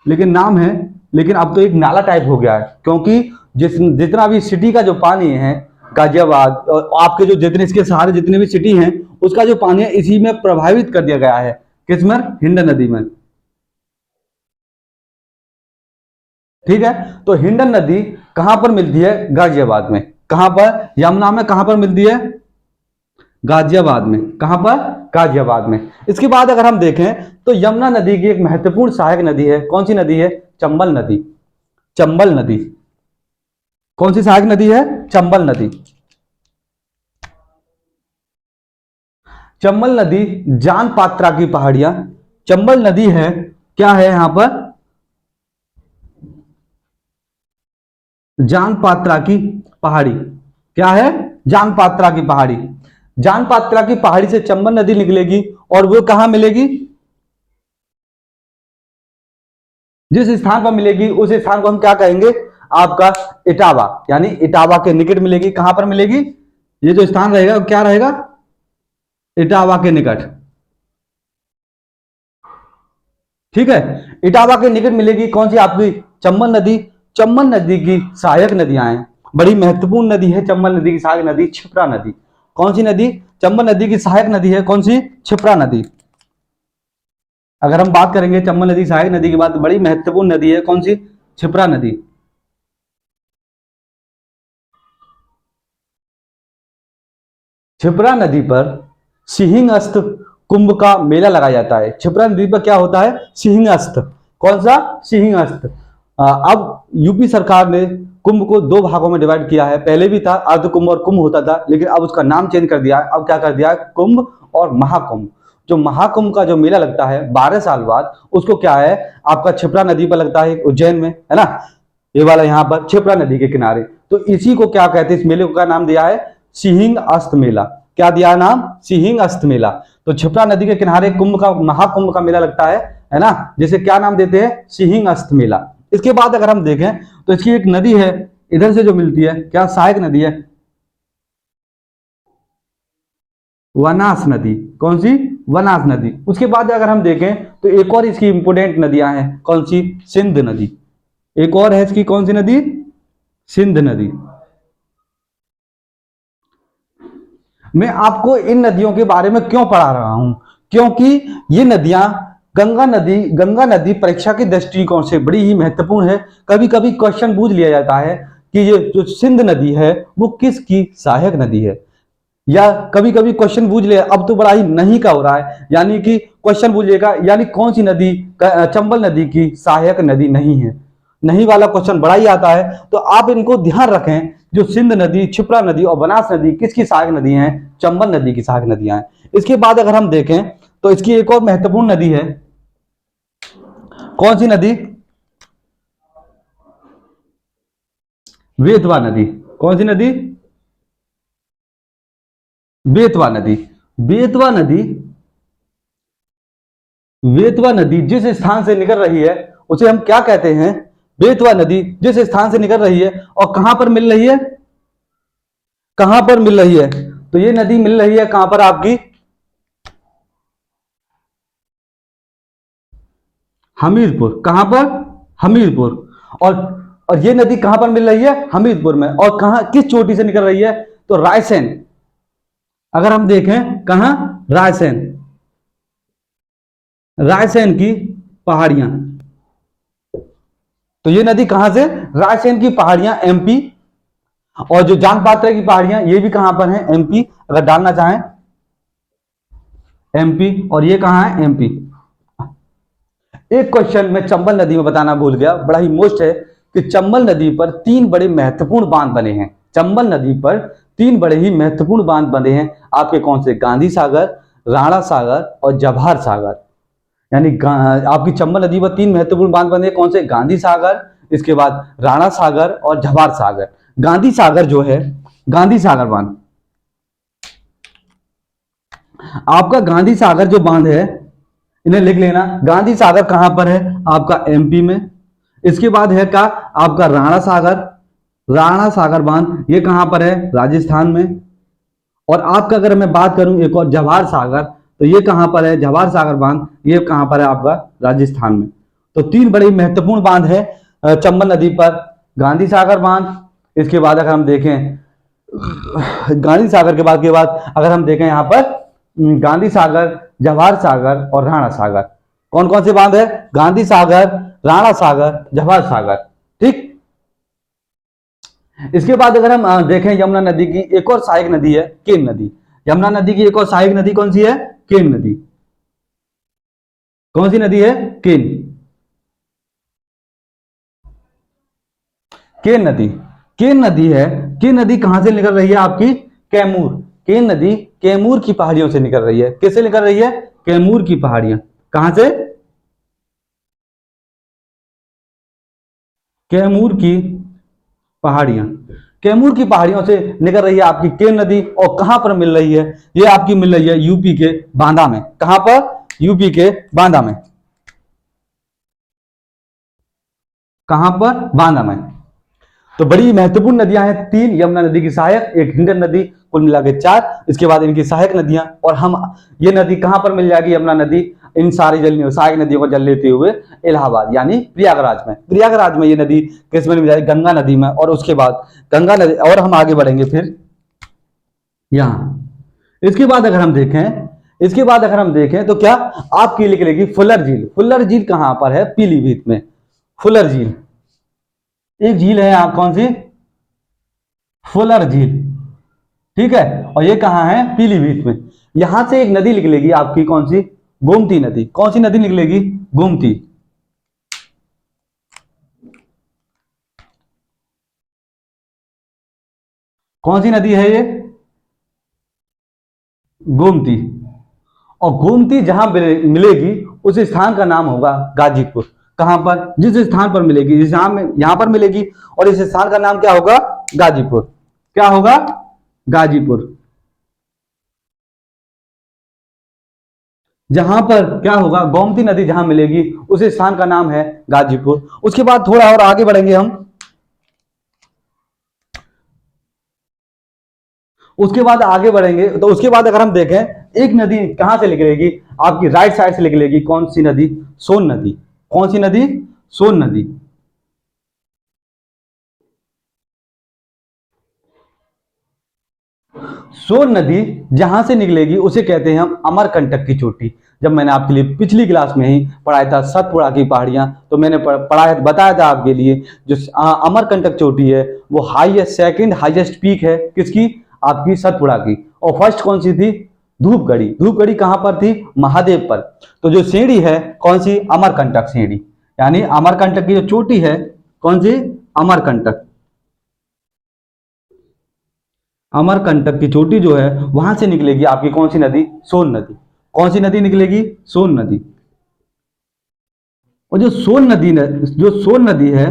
लेकिन नाम है, लेकिन अब तो एक नाला टाइप हो गया है, क्योंकि जितना भी सिटी का जो पानी है, गाजियाबाद और आपके जो जितने इसके सहारे जितने भी सिटी हैं, उसका जो पानी है इसी में प्रभावित कर दिया गया है, किसमें, हिंडन नदी में। ठीक है। तो हिंडन नदी कहां पर मिलती है, गाजियाबाद में। कहां पर, यमुना में कहां पर मिलती है, गाजियाबाद में। कहां पर, गाजियाबाद में। इसके बाद अगर हम देखें तो यमुना नदी की एक महत्वपूर्ण सहायक नदी है, कौन सी नदी है, चंबल नदी। चंबल नदी, कौन सी सहायक नदी है, चंबल नदी। चंबल नदी जान पात्रा की पहाड़ियां, चंबल नदी है, क्या है यहां पर, जानपात्रा की पहाड़ी। क्या है? जानपात्रा की पहाड़ी। जानपात्रा की पहाड़ी से चंबल नदी निकलेगी और वो कहां मिलेगी? जिस स्थान पर मिलेगी उस स्थान को हम क्या कहेंगे? आपका इटावा, यानी इटावा के निकट मिलेगी। कहां पर मिलेगी? ये जो स्थान रहेगा क्या रहेगा? इटावा के निकट। ठीक है, इटावा के निकट मिलेगी। कौन सी? आपकी चंबल नदी। चंबल नदी की सहायक नदियां हैं, बड़ी महत्वपूर्ण नदी है चंबल नदी की सहायक नदी क्षिप्रा नदी। कौन सी नदी? चंबल नदी की सहायक नदी है कौन सी? क्षिप्रा नदी। अगर हम बात करेंगे चंबल नदी सहायक नदी की बात, बड़ी महत्वपूर्ण नदी है कौन सी? क्षिप्रा नदी। क्षिप्रा नदी पर सिंहस्थ कुंभ का मेला लगाया जाता है। क्षिप्रा नदी पर क्या होता है? सिंहस्थ। कौन सा? सिंहस्थ। अब यूपी सरकार ने कुंभ को दो भागों में डिवाइड किया है। पहले भी था अर्ध कुंभ और कुंभ होता था, लेकिन अब उसका नाम चेंज कर दिया है। अब क्या कर दिया है? कुंभ और महाकुंभ। जो महाकुंभ का जो मेला लगता है 12 साल बाद, उसको क्या है? आपका क्षिप्रा नदी पर लगता है, उज्जैन में, है ना? ये वाला यहाँ पर क्षिप्रा नदी के किनारे। तो इसी को क्या कहते हैं? इस मेले को क्या नाम दिया है? सिंह अस्त मेला। क्या दिया है नाम? सिंह अस्त मेला। तो क्षिप्रा नदी के किनारे कुंभ का, महाकुंभ का मेला लगता है ना? जिसे क्या नाम देते हैं? सिंह अस्त मेला। इसके बाद अगर हम देखें तो इसकी एक नदी है इधर से जो मिलती है, क्या सहायक नदी है? वनास नदी। कौन सी? वनास नदी। उसके बाद अगर हम देखें तो एक और इसकी इंपोर्टेंट नदियां हैं। कौन सी? सिंध नदी। एक और है इसकी, कौन सी नदी? सिंध नदी। मैं आपको इन नदियों के बारे में क्यों पढ़ा रहा हूं? क्योंकि ये नदियां, गंगा नदी परीक्षा के दृष्टिकोण से बड़ी ही महत्वपूर्ण है। कभी कभी क्वेश्चन पूछ लिया जाता है कि ये जो सिंध नदी है वो किसकी सहायक नदी है, या कभी कभी क्वेश्चन पूछ लिया, अब तो बड़ा ही नहीं का हो रहा है, यानी कि क्वेश्चन पूछेगा यानी कौन सी नदी चंबल नदी की सहायक नदी नहीं है। नहीं वाला क्वेश्चन बड़ा ही आता है। तो आप इनको ध्यान रखें, जो सिंध नदी, क्षिप्रा नदी और बनास नदी किसकी सहायक नदी हैं? चंबल नदी की सहायक नदियां हैं। इसके बाद अगर हम देखें तो इसकी एक और महत्वपूर्ण नदी है। कौन सी नदी? बेतवा नदी। कौन सी नदी? बेतवा नदी। बेतवा नदी, बेतवा नदी जिस स्थान से निकल रही है उसे हम क्या कहते हैं? बेतवा नदी जिस स्थान से निकल रही है और कहां पर मिल रही है? कहां पर मिल रही है? तो ये नदी मिल रही है कहां पर? आपकी हमीरपुर। कहां पर? हमीरपुर। और ये नदी कहां पर मिल रही है? हमीरपुर में। और कहां, किस चोटी से निकल रही है? तो रायसेन। अगर हम देखें कहां? रायसेन। रायसेन की पहाड़ियां। तो ये नदी कहां से? रायसेन की पहाड़ियां, एमपी। और जो जानपात्रा की पहाड़ियां, ये भी कहां पर हैं? एमपी। अगर डालना चाहें एमपी, और ये कहां है? एमपी। एक क्वेश्चन मैं चंबल नदी में बताना भूल गया, बड़ा ही मोस्ट है, कि चंबल नदी पर तीन बड़े महत्वपूर्ण बांध बने हैं। चंबल नदी पर तीन बड़े ही महत्वपूर्ण बांध बने हैं। आपके कौन से? गांधी सागर, राणा सागर और जवाहर सागर। यानी आपकी चंबल नदी पर तीन महत्वपूर्ण बांध बने हैं। कौन से? गांधी सागर, इसके बाद राणा सागर और जवाहर सागर। गांधी सागर जो है, गांधी सागर बांध, आपका गांधी सागर जो बांध है, इन्हें लिख लेना। गांधी सागर कहां पर है? आपका एमपी में। इसके बाद है का आपका राणा सागर। राणा सागर बांध ये कहां पर है? राजस्थान में। और आपका अगर मैं बात करूं एक और जवाहर सागर, तो ये कहां पर है? जवाहर सागर बांध ये कहां पर है? आपका राजस्थान में। तो तीन बड़े महत्वपूर्ण बांध है चंबल नदी पर। गांधी सागर बांध, इसके बाद अगर हम देखें गांधी सागर के बाद अगर हम देखें यहां पर गांधी सागर, जवाहर सागर और राणा सागर। कौन कौन से बांध है? गांधी सागर, राणा सागर, जवाहर सागर। ठीक। इसके बाद अगर हम देखें यमुना नदी की एक और सहायक नदी है केन नदी। यमुना नदी की एक और सहायक नदी कौन सी है? केन नदी। कौन सी नदी है? केन। केन नदी। केन नदी है। केन नदी कहां से निकल रही है? आपकी कैमूर। केन नदी कैमूर की पहाड़ियों से निकल रही है। किससे निकल रही है? कैमूर की पहाड़ियां। कहां से? कैमूर की पहाड़ियां, कैमूर की पहाड़ियों से निकल रही है आपकी केन नदी, और कहां पर मिल रही है, ये आपकी मिल रही है यूपी के बांदा में। कहां पर? यूपी के बांदा में। कहां पर? बांदा में। तो बड़ी महत्वपूर्ण नदियां हैं तीन, यमुना नदी की सहायक, एक हिंडन नदी, कुल मिला के चार। इसके बाद इनकी सहायक नदियां, और हम ये नदी कहां पर मिल जाएगी, यमुना नदी इन सारी जल सहायक नदियों को जल लेते हुए इलाहाबाद यानी प्रयागराज में, प्रयागराज में ये नदी किस में मिल जाएगी, गंगा नदी में। और उसके बाद गंगा नदी, और हम आगे बढ़ेंगे फिर यहां। इसके बाद अगर हम देखें, इसके बाद अगर हम देखें तो क्या आपकी लिख लेगी फुलर झील। फुलर झील कहां पर है? पीलीभीत में। फुलर झील एक झील है, आप कौन सी? फुलर झील, ठीक है। और ये कहां है? पीलीभीत में। यहां से एक नदी निकलेगी आपकी, कौन सी? गोमती नदी। कौन सी नदी निकलेगी? गोमती। कौन सी नदी है ये? गोमती। और गोमती जहां मिलेगी उस स्थान का नाम होगा गाजीपुर। कहां पर? जिस स्थान पर मिलेगी, जिस यहां पर मिलेगी, और इस स्थान का नाम क्या होगा? गाजीपुर। क्या होगा? गाजीपुर। जहां पर क्या होगा? गोमती नदी जहां मिलेगी उस स्थान का नाम है गाजीपुर। उसके बाद थोड़ा और आगे बढ़ेंगे हम। उसके बाद आगे बढ़ेंगे तो उसके बाद अगर हम देखें, एक नदी कहां से निकलेगी आपकी? राइट साइड से निकलेगी। कौन सी नदी? सोन नदी। कौन सी नदी? सोन नदी। सोन नदी जहां से निकलेगी उसे कहते हैं हम अमरकंटक की चोटी। जब मैंने आपके लिए पिछली क्लास में ही पढ़ाया था सतपुड़ा की पहाड़ियां, तो मैंने पढ़ाया बताया था आपके लिए जो अमरकंटक चोटी है वो हाईएस्ट, सेकंड हाईएस्ट पीक है किसकी? आपकी सतपुड़ा की। और फर्स्ट कौन सी थी? धूपगढ़ी। धूपगढ़ी कहां पर थी? महादेव पर। तो जो सीढ़ी है कौन सी? अमरकंटक सीढ़ी, यानी अमरकंटक की जो चोटी है कौन सी? अमरकंटक। अमरकंटक की चोटी जो है वहां से निकलेगी आपकी कौन सी नदी? सोन नदी। कौन सी नदी निकलेगी? सोन नदी। और जो सोन नदी है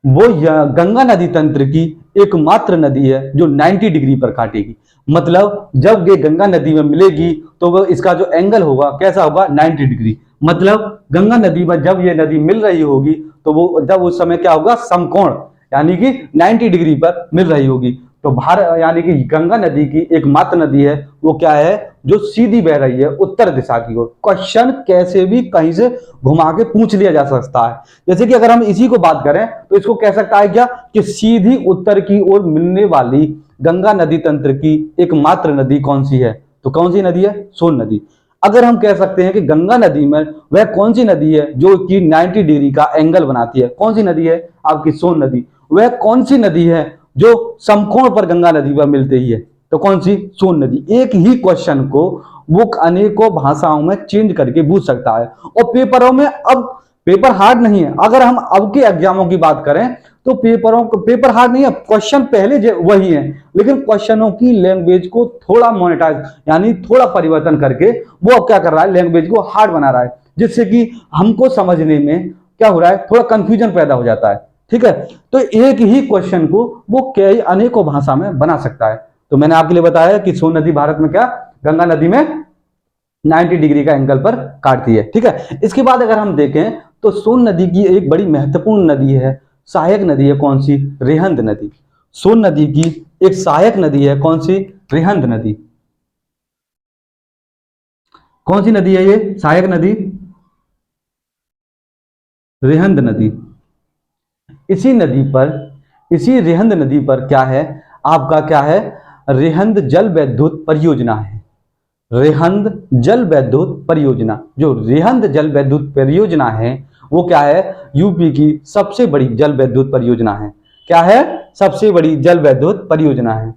वो गंगा नदी तंत्र की एकमात्र नदी है जो 90 डिग्री पर काटेगी। मतलब जब ये गंगा नदी में मिलेगी तो वो इसका जो एंगल होगा कैसा होगा? 90 डिग्री। मतलब गंगा नदी में जब ये नदी मिल रही होगी तो वो जब उस समय क्या होगा? समकोण, यानी कि 90 डिग्री पर मिल रही होगी। तो भारत यानी कि गंगा नदी की एकमात्र नदी है वो क्या है? जो सीधी बह रही है उत्तर दिशा की ओर। क्वेश्चन कैसे भी कहीं से घुमा के पूछ लिया जा सकता है। जैसे कि अगर हम इसी को बात करें तो इसको कह सकता है क्या कि सीधी उत्तर की ओर मिलने वाली गंगा नदी तंत्र की एकमात्र नदी कौन सी है? तो कौन सी नदी है? सोन नदी। अगर हम कह सकते हैं कि गंगा नदी में वह कौन सी नदी है जो कि 90 डिग्री का एंगल बनाती है? कौन सी नदी है? आपकी सोन नदी। वह कौन सी नदी है जो समकोण पर गंगा नदी पर मिलती ही है? तो कौन सी? सोन नदी। एक ही क्वेश्चन को वो अनेकों भाषाओं में चेंज करके पूछ सकता है। और पेपरों में अब पेपर हार्ड नहीं है। अगर हम अब के एग्जामों की बात करें तो पेपर हार्ड नहीं है, क्वेश्चन पहले वही है, लेकिन क्वेश्चनों की लैंग्वेज को थोड़ा मोनेटाइज यानी थोड़ा परिवर्तन करके वो अब क्या कर रहा है? लैंग्वेज को हार्ड बना रहा है, जिससे कि हमको समझने में क्या हो रहा है? थोड़ा कंफ्यूजन पैदा हो जाता है। ठीक है, तो एक ही क्वेश्चन को वो कई अनेकों भाषा में बना सकता है। तो मैंने आपके लिए बताया कि सोन नदी भारत में क्या? गंगा नदी में 90 डिग्री का एंगल पर काटती है। ठीक है, इसके बाद अगर हम देखें तो सोन नदी की एक बड़ी महत्वपूर्ण नदी है, सहायक नदी है, कौन सी? रिहंद नदी। सोन नदी की एक सहायक नदी है, कौन सी? रिहंद नदी। कौन सी नदी है ये सहायक नदी? रिहंद नदी। इसी नदी पर, इसी रिहंद नदी पर क्या है आपका? क्या है? रिहंद जल विद्युत परियोजना है। रिहंद जल विद्युत परियोजना, जो रिहंद जल विद्युत परियोजना है वो क्या है? यूपी की सबसे बड़ी जल विद्युत परियोजना है। क्या है? सबसे बड़ी जल विद्युत परियोजना है।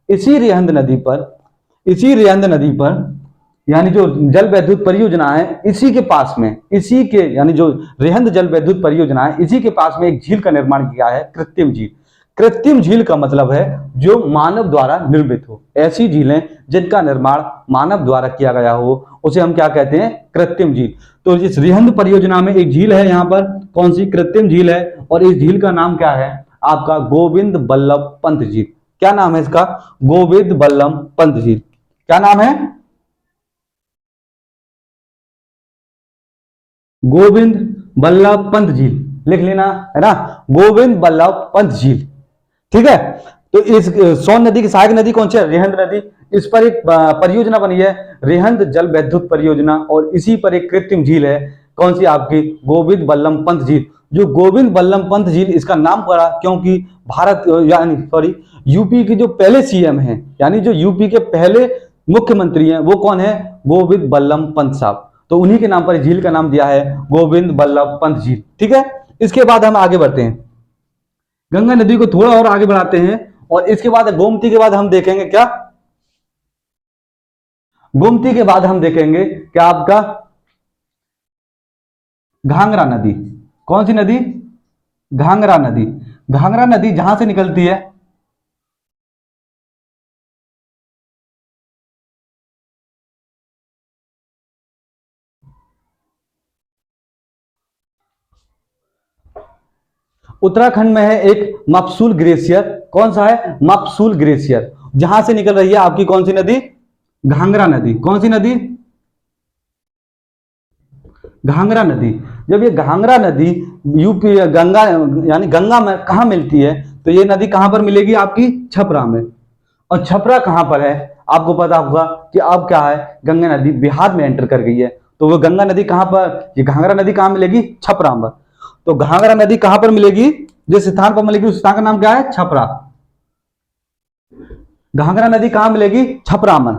इसी रिहंद नदी पर, इसी रिहंद नदी पर यानी जो जल विद्युत परियोजना है इसी के पास में, इसी के यानी जो रिहंद जल विद्युत परियोजना है इसी के पास में एक झील का निर्माण किया है, कृत्रिम झील। कृत्रिम झील का मतलब है जो मानव द्वारा निर्मित हो। ऐसी झीलें जिनका निर्माण मानव द्वारा किया गया हो उसे हम क्या कहते हैं? कृत्रिम झील। तो इस रिहंद परियोजना में एक झील है, यहाँ पर कौन सी? कृत्रिम झील है, और इस झील का नाम क्या है? आपका गोविंद बल्लभ पंत झील। क्या नाम है इसका? गोविंद बल्लभ पंत झील। क्या नाम है? गोविंद बल्लभ पंत झील, लिख लेना है ना, गोविंद बल्लभ पंत झील। ठीक है, तो इस सोन नदी की सहायक नदी कौन सी है? रेहंद नदी। इस पर एक परियोजना बनी है, रेहंद जल विद्युत परियोजना, और इसी पर एक कृत्रिम झील है, कौन सी? आपकी गोविंद बल्लभ पंत झील। जो गोविंद बल्लभ पंत झील, इसका नाम पड़ा क्योंकि भारत यानी सॉरी यूपी के जो पहले सीएम हैं, यानी जो यूपी के पहले मुख्यमंत्री हैं, वो कौन है? गोविंद बल्लभ पंत साहब। तो उन्हीं के नाम पर झील का नाम दिया है गोविंद बल्लभ पंत झील। ठीक है, इसके बाद हम आगे बढ़ते हैं, गंगा नदी को थोड़ा और आगे बढ़ाते हैं, और इसके बाद गोमती के बाद हम देखेंगे क्या? गोमती के बाद हम देखेंगे क्या? आपका घाघरा नदी। कौन सी नदी? घाघरा नदी। घाघरा नदी जहां से निकलती है, उत्तराखंड में है एक मफसूल ग्लेशियर। कौन सा है? मफसूल ग्लेशियर। जहां से निकल रही है आपकी कौन सी नदी? घाघरा नदी। कौन सी नदी? घाघरा नदी। जब ये घाघरा नदी यूपी गंगा यानी गंगा में कहा मिलती है, तो ये नदी कहां पर मिलेगी? आपकी छपरा में। और छपरा कहां पर है? आपको पता होगा कि अब क्या है, गंगा नदी बिहार में एंटर कर गई है। तो वो गंगा नदी कहां पर, ये घाघरा नदी कहां मिलेगी? छपरा में। तो घाघरा नदी कहां पर मिलेगी? जिस स्थान पर मिलेगी उस स्थान का नाम क्या है? छपरा। घाघरा नदी कहां मिलेगी? छपरा में।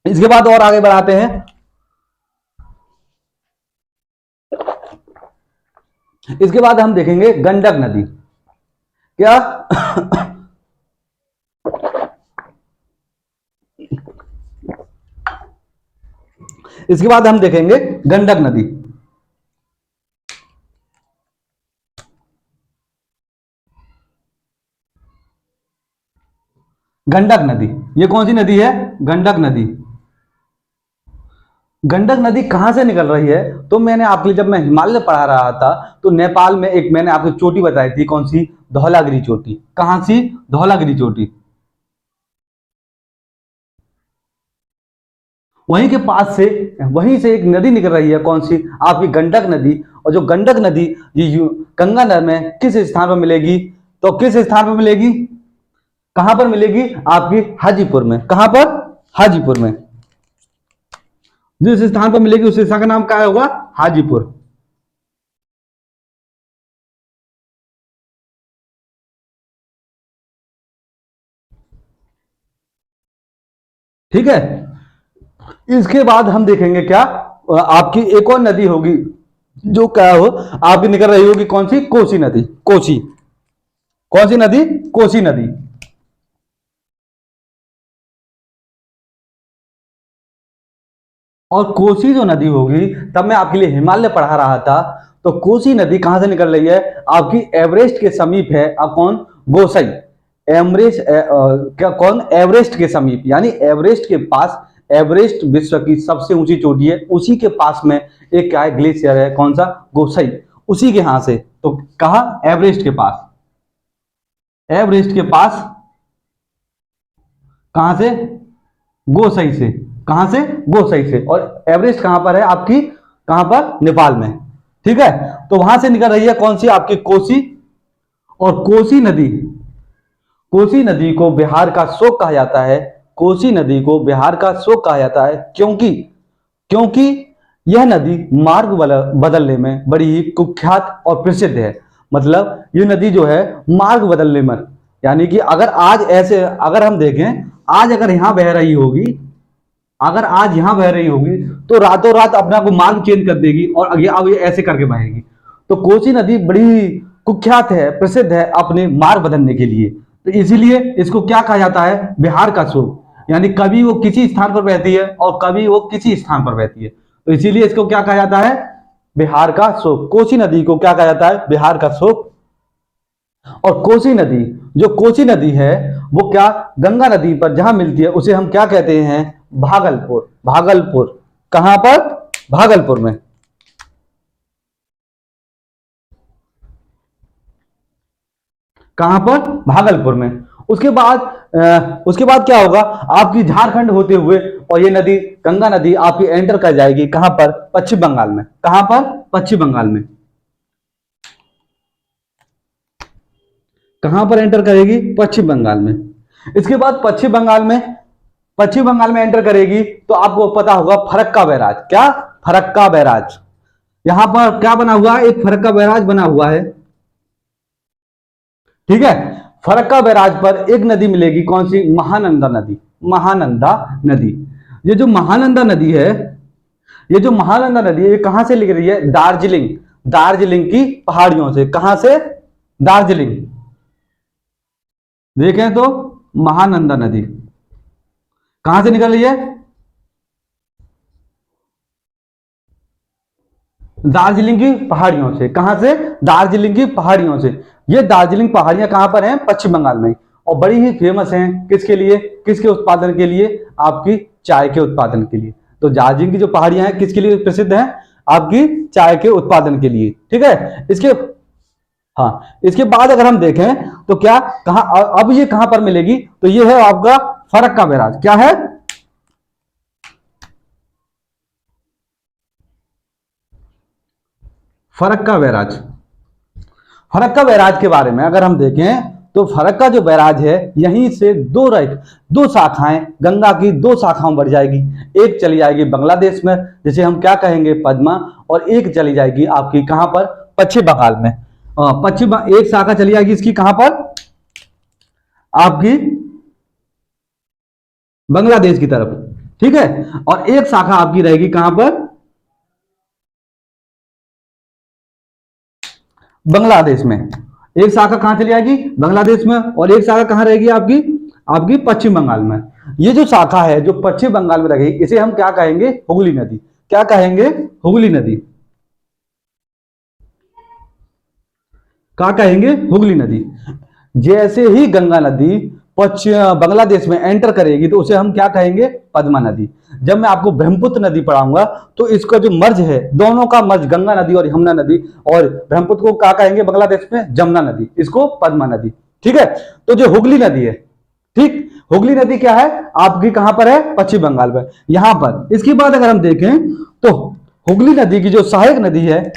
इसके बाद और आगे बढ़ाते हैं, इसके बाद हम देखेंगे गंडक नदी। क्या? इसके बाद हम देखेंगे गंडक नदी। गंडक नदी, ये कौन सी नदी है? गंडक नदी। गंडक नदी कहां से निकल रही है? तो मैंने आपके लिए जब मैं हिमालय पढ़ा रहा था, तो नेपाल में एक मैंने आपको चोटी बताई थी, कौन सी? धौलागिरी चोटी। कहां सी? धौलागिरी चोटी। वहीं के पास से, वहीं से एक नदी निकल रही है, कौन सी? आपकी गंडक नदी। और जो गंडक नदी ये गंगा नदी में किस स्थान पर मिलेगी? तो किस स्थान पर मिलेगी? कहां पर मिलेगी? आपकी हाजीपुर में। कहां पर? हाजीपुर में। जिस स्थान पर मिलेगी उस स्थान का नाम क्या होगा? हाजीपुर। ठीक है, इसके बाद हम देखेंगे क्या? आपकी एक और नदी होगी जो क्या हो, आपकी निकल रही होगी, कौन सी? कोसी नदी। कोसी। कौन सी नदी? कोसी नदी। और कोसी जो नदी होगी, तब मैं आपके लिए हिमालय पढ़ा रहा था, तो कोसी नदी कहां से निकल रही है? आपकी एवरेस्ट के समीप है। अब कौन? गोसाई। एवरेस्ट क्या? कौन? एवरेस्ट के समीप, यानी एवरेस्ट के पास। एवरेस्ट विश्व की सबसे ऊंची चोटी है, उसी के पास में एक क्या है? ग्लेशियर है। कौन सा? गोसाई। उसी के यहां से, तो कहा? एवरेस्ट के पास। एवरेस्ट के पास। कहां से? गोसाई से। कहां से? गोसाई से। और एवरेस्ट कहां पर है? आपकी कहां पर? नेपाल में। ठीक है, तो वहां से निकल रही है कौन सी? आपकी कोसी। और कोसी नदी, कोसी नदी को बिहार का शोक कहा जाता है। कोसी नदी को बिहार का शोक कहा जाता है, क्योंकि क्योंकि यह नदी मार्ग बदलने में बड़ी ही कुख्यात और प्रसिद्ध है। मतलब ये नदी जो है मार्ग बदलने में, यानी कि अगर आज ऐसे अगर हम देखें, आज अगर यहां बह रही होगी, अगर आज यहां बह रही होगी, तो रातों रात अपना को मार्ग चेंज कर देगी और आगे अब ये ऐसे करके बहेगी। तो कोसी नदी बड़ी कुख्यात है, प्रसिद्ध है अपने मार्ग बदलने के लिए। तो इसीलिए इसको क्या कहा जाता है? बिहार का शोक। यानी कभी वो किसी स्थान पर बहती है और कभी वो किसी स्थान पर बहती है, तो इसीलिए इसको क्या कहा जाता है? बिहार का शोक। कोसी नदी को क्या कहा जाता है? बिहार का शोक। और कोसी नदी, जो कोसी नदी है, वो क्या? गंगा नदी पर जहां मिलती है उसे हम क्या कहते हैं? भागलपुर। भागलपुर। कहां पर? भागलपुर में। कहां पर? भागलपुर में। उसके बाद क्या होगा, आपकी झारखंड होते हुए और ये नदी गंगा नदी आपकी एंटर कर जाएगी कहां पर? पश्चिम बंगाल में। कहां पर? पश्चिम बंगाल में। कहां पर एंटर करेगी? पश्चिम बंगाल में। इसके बाद पश्चिम बंगाल में एंटर करेगी तो आपको पता होगा फरक्का बैराज। क्या? फरक्का बैराज। यहां पर क्या बना हुआ है? एक फरक्का बैराज बना हुआ है, ठीक है। फरक्का बैराज पर एक नदी मिलेगी, कौन सी? महानंदा नदी। महानंदा नदी। ये जो महानंदा नदी है, ये कहां से निकल रही है? दार्जिलिंग की पहाड़ियों से। कहां से? दार्जिलिंग। देखें तो महानंदा नदी कहां से निकल रही है? दार्जिलिंग की पहाड़ियों से। कहां से? दार्जिलिंग की पहाड़ियों से। ये दार्जिलिंग पहाड़ियां कहां पर हैं? पश्चिम बंगाल में। और बड़ी ही फेमस हैं किसके लिए? किसके उत्पादन के लिए? आपकी चाय के उत्पादन के लिए। तो दार्जिलिंग की जो पहाड़ियां हैं किसके लिए प्रसिद्ध हैं? आपकी चाय के उत्पादन के लिए, ठीक है। इसके बाद अगर हम देखें तो क्या कहां, अब ये कहां पर मिलेगी? तो ये है आपका फरक्का बैराज। क्या है? फरक्का बैराज। फरक्का बैराज के बारे में अगर हम देखें तो फरक्का जो बैराज है, यहीं से दो शाखाएं, गंगा की दो शाखाओं बढ़ जाएगी। एक चली जाएगी बांग्लादेश में, जिसे हम क्या कहेंगे? पद्मा। और एक चली जाएगी आपकी कहां पर? पश्चिम बंगाल में। एक शाखा चली जाएगी इसकी कहां पर? आपकी बांग्लादेश की तरफ, ठीक है। और एक शाखा आपकी रहेगी कहां पर? बांग्लादेश में। एक शाखा कहां चली जाएगी? बांग्लादेश में। और एक शाखा कहां रहेगी आपकी पश्चिम बंगाल में। ये जो शाखा है जो पश्चिम बंगाल में रहेगी, इसे हम क्या कहेंगे? हुगली नदी। क्या कहेंगे? हुगली नदी। क्या कहेंगे? हुगली नदी। जैसे ही गंगा नदी बांग्लादेश में एंटर करेगी तो उसे हम क्या कहेंगे? पद्मा नदी। जब मैं आपको ब्रह्मपुत्र नदी पढ़ाऊंगा तो इसका जो मर्ज है, दोनों का मर्ज, गंगा नदी और यमुना नदी, और ब्रह्मपुत्र को क्या कहेंगे बांग्लादेश में? जमुना नदी। इसको पद्मा नदी, ठीक है। तो जो हुगली नदी है, ठीक, हुगली नदी क्या है? आपकी कहां पर है? पश्चिम बंगाल में, यहां पर। इसके बाद अगर हम देखें तो हुगली नदी की जो सहायक नदी है,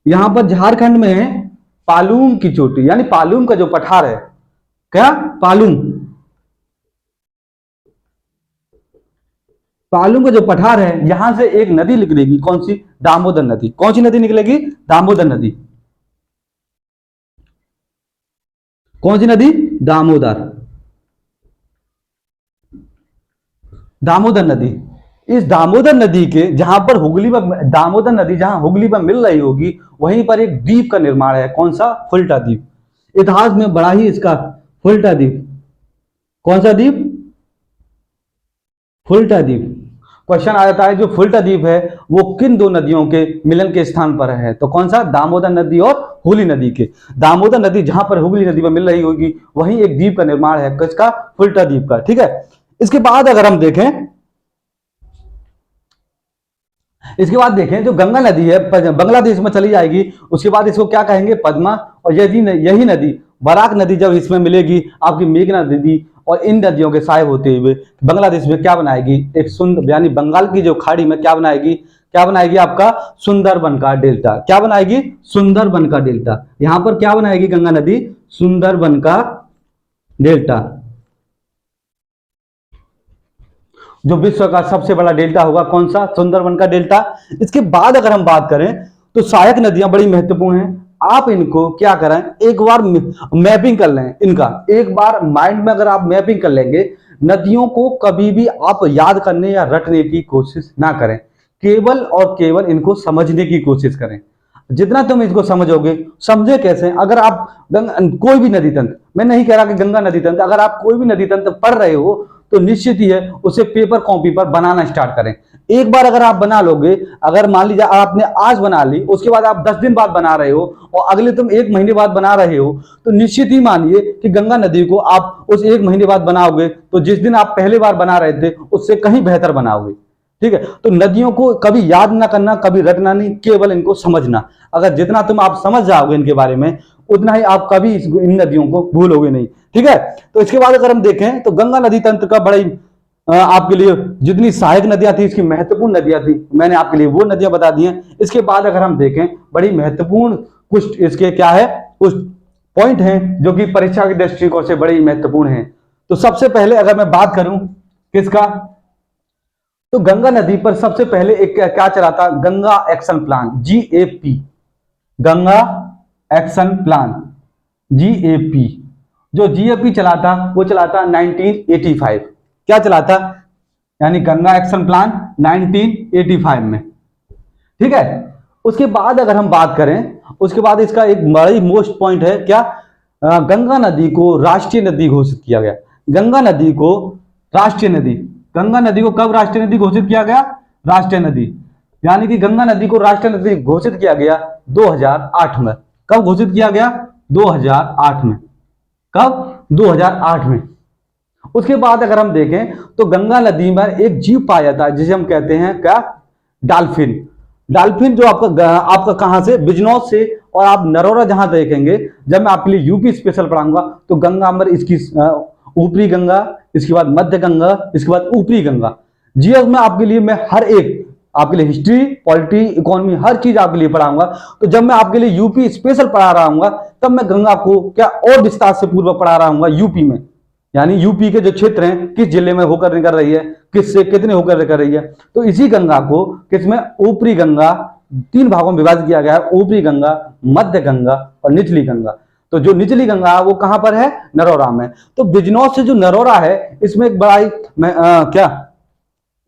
यहां पर झारखंड में पालूम की चोटी, यानी पालूम का जो पठार है, क्या? पालूम का जो पठार है, यहां से एक नदी निकलेगी, कौन सी? दामोदर नदी। कौन सी नदी निकलेगी? दामोदर नदी। कौन सी नदी? दामोदर नदी। इस दामोदर नदी के जहां पर दामोदर नदी जहां हुगली पर मिल रही होगी, वहीं पर एक द्वीप का निर्माण है। कौन सा? फुल्टा द्वीप। इतिहास में बड़ा ही इसका फुल्टा द्वीप। कौन सा द्वीप? फुल्टा द्वीप। क्वेश्चन आ जाता है जो फुल्टा द्वीप है वो किन दो नदियों के मिलन के स्थान पर है? तो कौन सा? दामोदर नदी और हुगली नदी के। दामोदर नदी जहां पर हुगली नदी पर मिल रही होगी, वहीं एक द्वीप का निर्माण है। किसका? फुल्टा द्वीप का, ठीक है। इसके बाद अगर हम देखें, जो गंगा नदी है बांग्लादेश में चली जाएगी, उसके बाद इसको क्या कहेंगे? पद्मा। और यही नदी, बराक नदी, जब इसमें मिलेगी आपकी मेघना नदी, और इन नदियों के साय होते हुए बांग्लादेश में क्या बनाएगी? एक सुंदर, यानी बंगाल की जो खाड़ी में क्या बनाएगी आपका? सुंदरबन का डेल्टा। क्या बनाएगी? सुंदरबन का डेल्टा। यहां पर क्या बनाएगी गंगा नदी? सुंदरबन का डेल्टा, जो विश्व का सबसे बड़ा डेल्टा होगा। कौन सा? सुंदरबन का डेल्टा। इसके बाद अगर हम बात करें तो सहायक नदियां बड़ी महत्वपूर्ण हैं। आप इनको क्या करें? एक बार मैपिंग कर लें इनका। एक बार माइंड में अगर आप मैपिंग कर लेंगे, नदियों को कभी भी आप याद करने या रटने की कोशिश ना करें, केवल और केवल इनको समझने की कोशिश करें। जितना तुम इसको समझोगे, समझे कैसे? अगर आप कोई भी नदी तंत्र, मैं नहीं कह रहा कि गंगा नदी तंत्र, अगर आप कोई भी नदी तंत्र पढ़ रहे हो तो निश्चित ही है उसे पेपर कॉपी पर बनाना स्टार्ट करें। एक बार अगर आप बना लोगे, अगर मान लीजिए आपने आज बना ली, उसके बाद आप 10 दिन बाद बना रहे हो और अगले तुम 1 महीने बाद बना रहे हो, तो निश्चित ही मानिए कि गंगा नदी को आप उस 1 महीने बाद बनाओगे तो जिस दिन आप पहले बार बना रहे थे उससे कहीं बेहतर बनाओगे, ठीक है। तो नदियों को कभी याद ना करना, कभी रटना नहीं, केवल इनको समझना। अगर जितना तुम आप समझ जाओगे इनके बारे में, उतना ही आप कभी इन नदियों को भूलोगे नहीं। ठीक है, तो इसके बाद अगर हम देखें तो गंगा नदी तंत्र का बड़ा ही आपके लिए जितनी सहायक नदियां थी, इसकी महत्वपूर्ण नदियां थी, मैंने आपके लिए वो नदियां बता दी हैं। इसके बाद अगर हम देखें बड़ी महत्वपूर्ण कुछ इसके क्या है, कुछ पॉइंट हैं जो कि परीक्षा के दृष्टिकोण से बड़े महत्वपूर्ण हैं। तो सबसे पहले अगर मैं बात करूं किसका, तो गंगा नदी पर सबसे पहले एक क्या चला था, Ganga action plan, GAP, Ganga action plan, GAP। जो GAP चला था वो चला था 1985। क्या चला था, यानी गंगा एक्शन प्लान 1985 में। ठीक है, उसके बाद अगर हम बात करें, उसके बाद इसका एक बड़ी मोस्ट पॉइंट है क्या, गंगा नदी को राष्ट्रीय नदी घोषित किया गया। गंगा नदी को राष्ट्रीय नदी, गंगा नदी को कब राष्ट्रीय नदी घोषित किया गया, राष्ट्रीय नदी, यानी कि गंगा नदी को राष्ट्रीय नदी घोषित किया गया 2008 में। कब घोषित किया गया, 2008 में। कब, 2008 में। उसके बाद अगर हम देखें तो गंगा नदी में एक जीव पाया जाता है जिसे हम कहते हैं क्या, डॉल्फिन। डॉल्फिन जो आपका कहां से, बिजनौर से, और आप नरोरा जहां देखेंगे, जब मैं आपके लिए यूपी स्पेशल पढ़ाऊंगा तो गंगा में इसकी ऊपरी गंगा, इसके बाद मध्य गंगा, इसके बाद ऊपरी गंगा। जीएस में आपके लिए मैं हर एक आपके लिए हिस्ट्री, पॉलिटी, इकोनॉमी, हर चीज आपके लिए पढ़ाऊंगा। तो जब मैं आपके लिए यूपी स्पेशल पढ़ा रहा हूँ तब मैं गंगा को क्या और विस्तार से पूर्व पढ़ा रहा हूँ यूपी में, यानी यूपी के जो क्षेत्र हैं किस जिले में होकर निकल रही है, किससे कितने होकर निकल रही है। तो इसी गंगा को किसमें, ऊपरी गंगा, 3 भागों में विभाजित किया गया है, ऊपरी गंगा, मध्य गंगा और निचली गंगा। तो जो निचली गंगा वो कहां पर है, नरोरा में। तो बिजनौर से जो नरोरा है इसमें एक बड़ा ही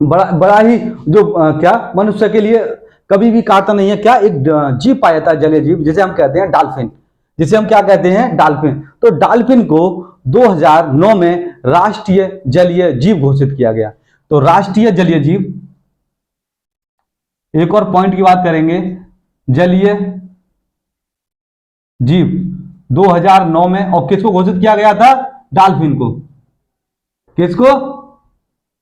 बड़ा ही जो क्या मनुष्य के लिए कभी भी काटता नहीं है, क्या एक जीव पाया जाता है, जलीय जीव, जिसे हम कहते हैं डॉल्फिन, जिसे हम क्या कहते हैं, डॉल्फिन। तो डॉल्फिन को 2009 में राष्ट्रीय जलीय जीव घोषित किया गया। तो राष्ट्रीय जलीय जीव, एक और पॉइंट की बात करेंगे, जलीय जीव 2009 में, और किसको घोषित किया गया था, डॉल्फिन को। किसको,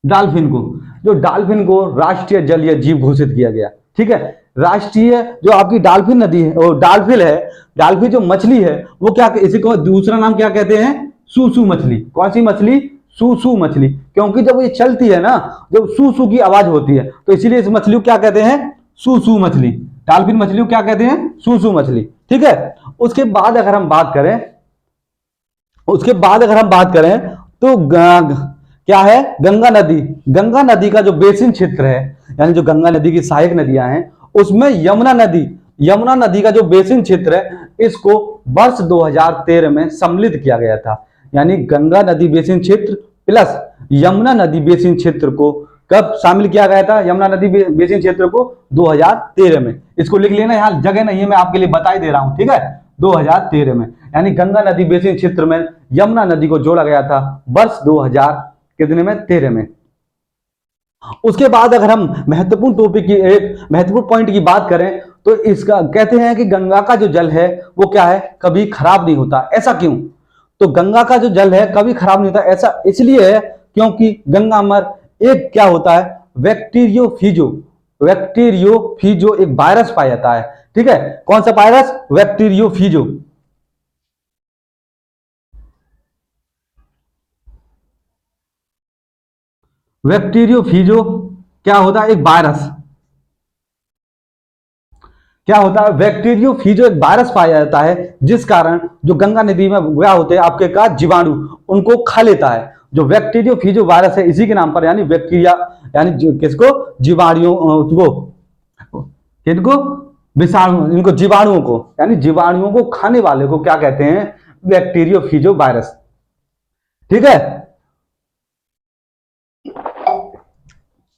डॉल्फिन को। जो डॉल्फिन को राष्ट्रीय जलीय जीव घोषित किया गया। ठीक है, राष्ट्रीय जो आपकी डॉल्फिन नदी है, वो डॉल्फिन है, डॉल्फिन जो मछली है वो क्या, इसी को दूसरा नाम क्या कहते हैं, सूसू मछली। कौन सी मछली, सूसू मछली। क्योंकि जब ये चलती है ना, जब सूसू की आवाज होती है, तो इसीलिए इस मछली को क्या कहते हैं, सूसू मछली। डॉल्फिन मछली को क्या कहते हैं, सूसू मछली। ठीक है, उसके बाद अगर हम बात करें, तो क्या है, गंगा नदी। गंगा नदी का जो बेसिन क्षेत्र है, यानी जो गंगा नदी की सहायक नदियां हैं, उसमें यमुना नदी का जो बेसिन क्षेत्र है, इसको वर्ष 2013 में सम्मिलित किया गया था। यानी गंगा नदी बेसिन क्षेत्र प्लस यमुना नदी बेसिन क्षेत्र को कब शामिल किया गया था, यमुना नदी बेसिन क्षेत्र को 2013 में। इसको लिख लेना, यहाँ जगह नहीं है, मैं आपके लिए बता ही दे रहा हूं। ठीक है, 2013 में, यानी गंगा नदी बेसिन क्षेत्र में यमुना नदी को जोड़ा गया था वर्ष 2013 में। उसके बाद अगर हम महत्वपूर्ण टॉपिक की, एक महत्वपूर्ण पॉइंट की बात करें, तो इसका कहते हैं कि गंगा का जो जल है वो क्या है, कभी खराब नहीं होता। ऐसा क्यों, तो गंगा का जो जल है कभी खराब नहीं होता, ऐसा इसलिए है क्योंकि गंगा में एक क्या होता है, बैक्टीरियोफीजो एक वायरस पाया जाता है। ठीक है, कौन सा वायरस, बैक्टीरियोफीजो। बैक्टीरियोफीजो क्या होता है, एक वायरस। क्या होता है, बैक्टीरियोफीजो एक वायरस पाया जाता है, जिस कारण जो गंगा नदी में क्या होते हैं आपके का जीवाणु उनको खा लेता है। जो बैक्टीरियोफीजो वायरस है इसी के नाम पर, यानी बैक्टीरिया, यानी किसको, जीवाणुओं को, किनको, विषाणु, इनको जीवाणुओं को, यानी जीवाणुओं को खाने वाले को क्या कहते हैं, बैक्टीरियोफीजो वायरस। ठीक है,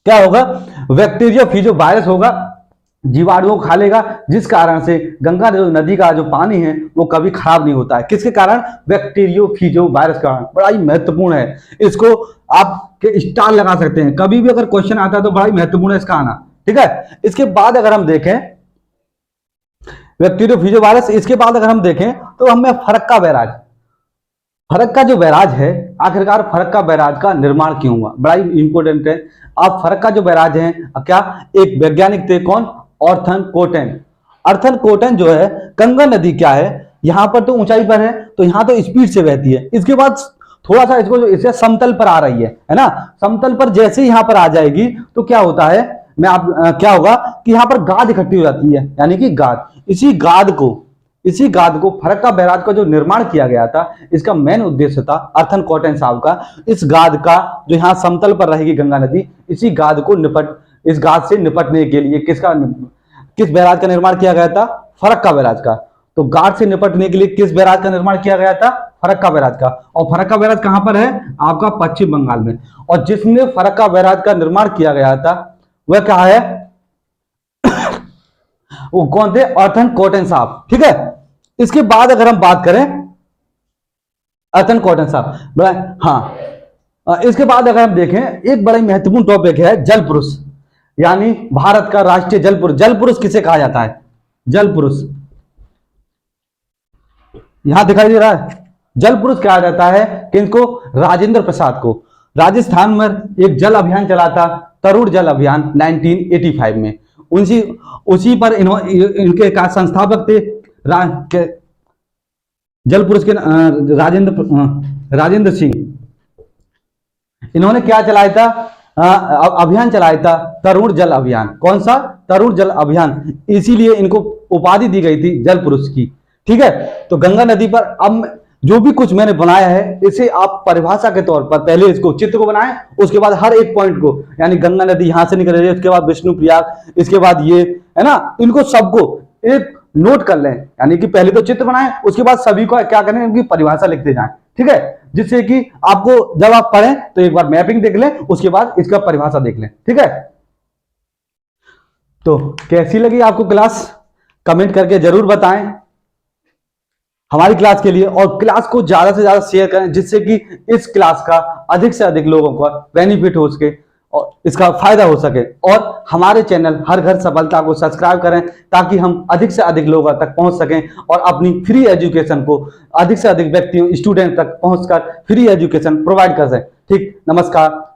क्या होगा, बैक्टीरियोफीजो वायरस होगा, जीवाणुओं को खा लेगा, जिस कारण से गंगा नदी का जो पानी है वो कभी खराब नहीं होता है। किसके कारण, बैक्टीरियोफीजो वायरस का। बड़ा ही महत्वपूर्ण है, इसको आप स्टार लगा सकते हैं, कभी भी अगर क्वेश्चन आता है तो बड़ा ही महत्वपूर्ण है इसका आना। ठीक है, इसके बाद अगर हम देखें बैक्टीरियोफीजो वायरस, इसके बाद अगर हम देखें तो हमें फरक्का बैराज, फरक्का जो बैराज है, आखिरकार फरक्का बैराज का निर्माण क्यों हुआ, बड़ा ही इंपॉर्टेंट है। आप फरक्का जो बैराज है क्या, एक वैज्ञानिक थे, कौन, ऑर्थन कोटेन। अर्थन कोटेन जो है, गंगा नदी क्या है, यहाँ पर तो ऊंचाई पर है तो यहाँ तो स्पीड से बहती है। इसके बाद थोड़ा सा इसको इसे समतल पर आ रही है ना, समतल पर जैसे यहाँ पर आ जाएगी तो क्या होता है, क्या होगा कि यहाँ पर गाद इकट्ठी हो जाती है, यानी कि गाद। इसी गाद को फरक्का बैराज का जो निर्माण किया गया था, इसका मेन उद्देश्य था अर्थन कॉटन साहब का, इस गाद का जो यहाँ समतल पर रहेगी गंगा नदी, इसी गाद को इस गाद से निपटने के लिए किस बैराज का निर्माण किया गया था, फरक्का बैराज का। तो गाद से निपटने के लिए किस बैराज का निर्माण किया गया था, फरक्का बैराज का। और फरक्का बैराज कहां पर है, आपका पश्चिम बंगाल में। और जिसने फरक्का बैराज का निर्माण किया गया था वह क्या है वो कौन थे, अर्थन कॉटन साहब, ठीक है। इसके बाद अगर हम बात करें अर्थन कॉटन साहब, हाँ, इसके बाद अगर हम देखें एक बड़ा महत्वपूर्ण टॉपिक है जल पुरुष, यानी भारत का राष्ट्रीय जल पुरुष। जल पुरुष किसे कहा जाता है, जल पुरुष यहां दिखाई दे रहा है। जल पुरुष कहा जाता है किनको, राजेंद्र प्रसाद को। राजस्थान में एक जल अभियान चला था, तरुण जल अभियान 1985 में। उसी पर इनके का संस्थापक थे जल पुरुष के राजेंद्र सिंह। इन्होंने क्या चलाया था, अभियान चलाया था तरुण जल अभियान। कौन सा, तरुण जल अभियान। इसीलिए इनको उपाधि दी गई थी जल पुरुष की, ठीक है। तो गंगा नदी पर अब जो भी कुछ मैंने बनाया है, इसे आप परिभाषा के तौर पर पहले इसको चित्र को बनाएं, उसके बाद हर एक पॉइंट को, यानी गंगा नदी यहां से निकल रही है, उसके बाद विष्णु प्रयाग, इसके बाद ये है ना, इनको सबको एक नोट कर लें। यानी कि पहले तो चित्र बनाएं, उसके बाद सभी को क्या करें, इनकी परिभाषा लिखते जाएं, ठीक है। जिससे कि आपको जब आप पढ़ें तो एक बार मैपिंग देख लें, उसके बाद इसका परिभाषा देख लें, ठीक है। तो कैसी लगी आपको क्लास, कमेंट करके जरूर बताएं हमारी क्लास के लिए। और क्लास को ज्यादा से ज्यादा शेयर करें, जिससे कि इस क्लास का अधिक से अधिक लोगों को बेनिफिट हो सके और इसका फायदा हो सके। और हमारे चैनल हर घर सफलता को सब्सक्राइब करें, ताकि हम अधिक से अधिक लोगों तक पहुंच सकें और अपनी फ्री एजुकेशन को अधिक से अधिक व्यक्तियों, स्टूडेंट तक पहुंचकर फ्री एजुकेशन प्रोवाइड कर सकें। ठीक, नमस्कार।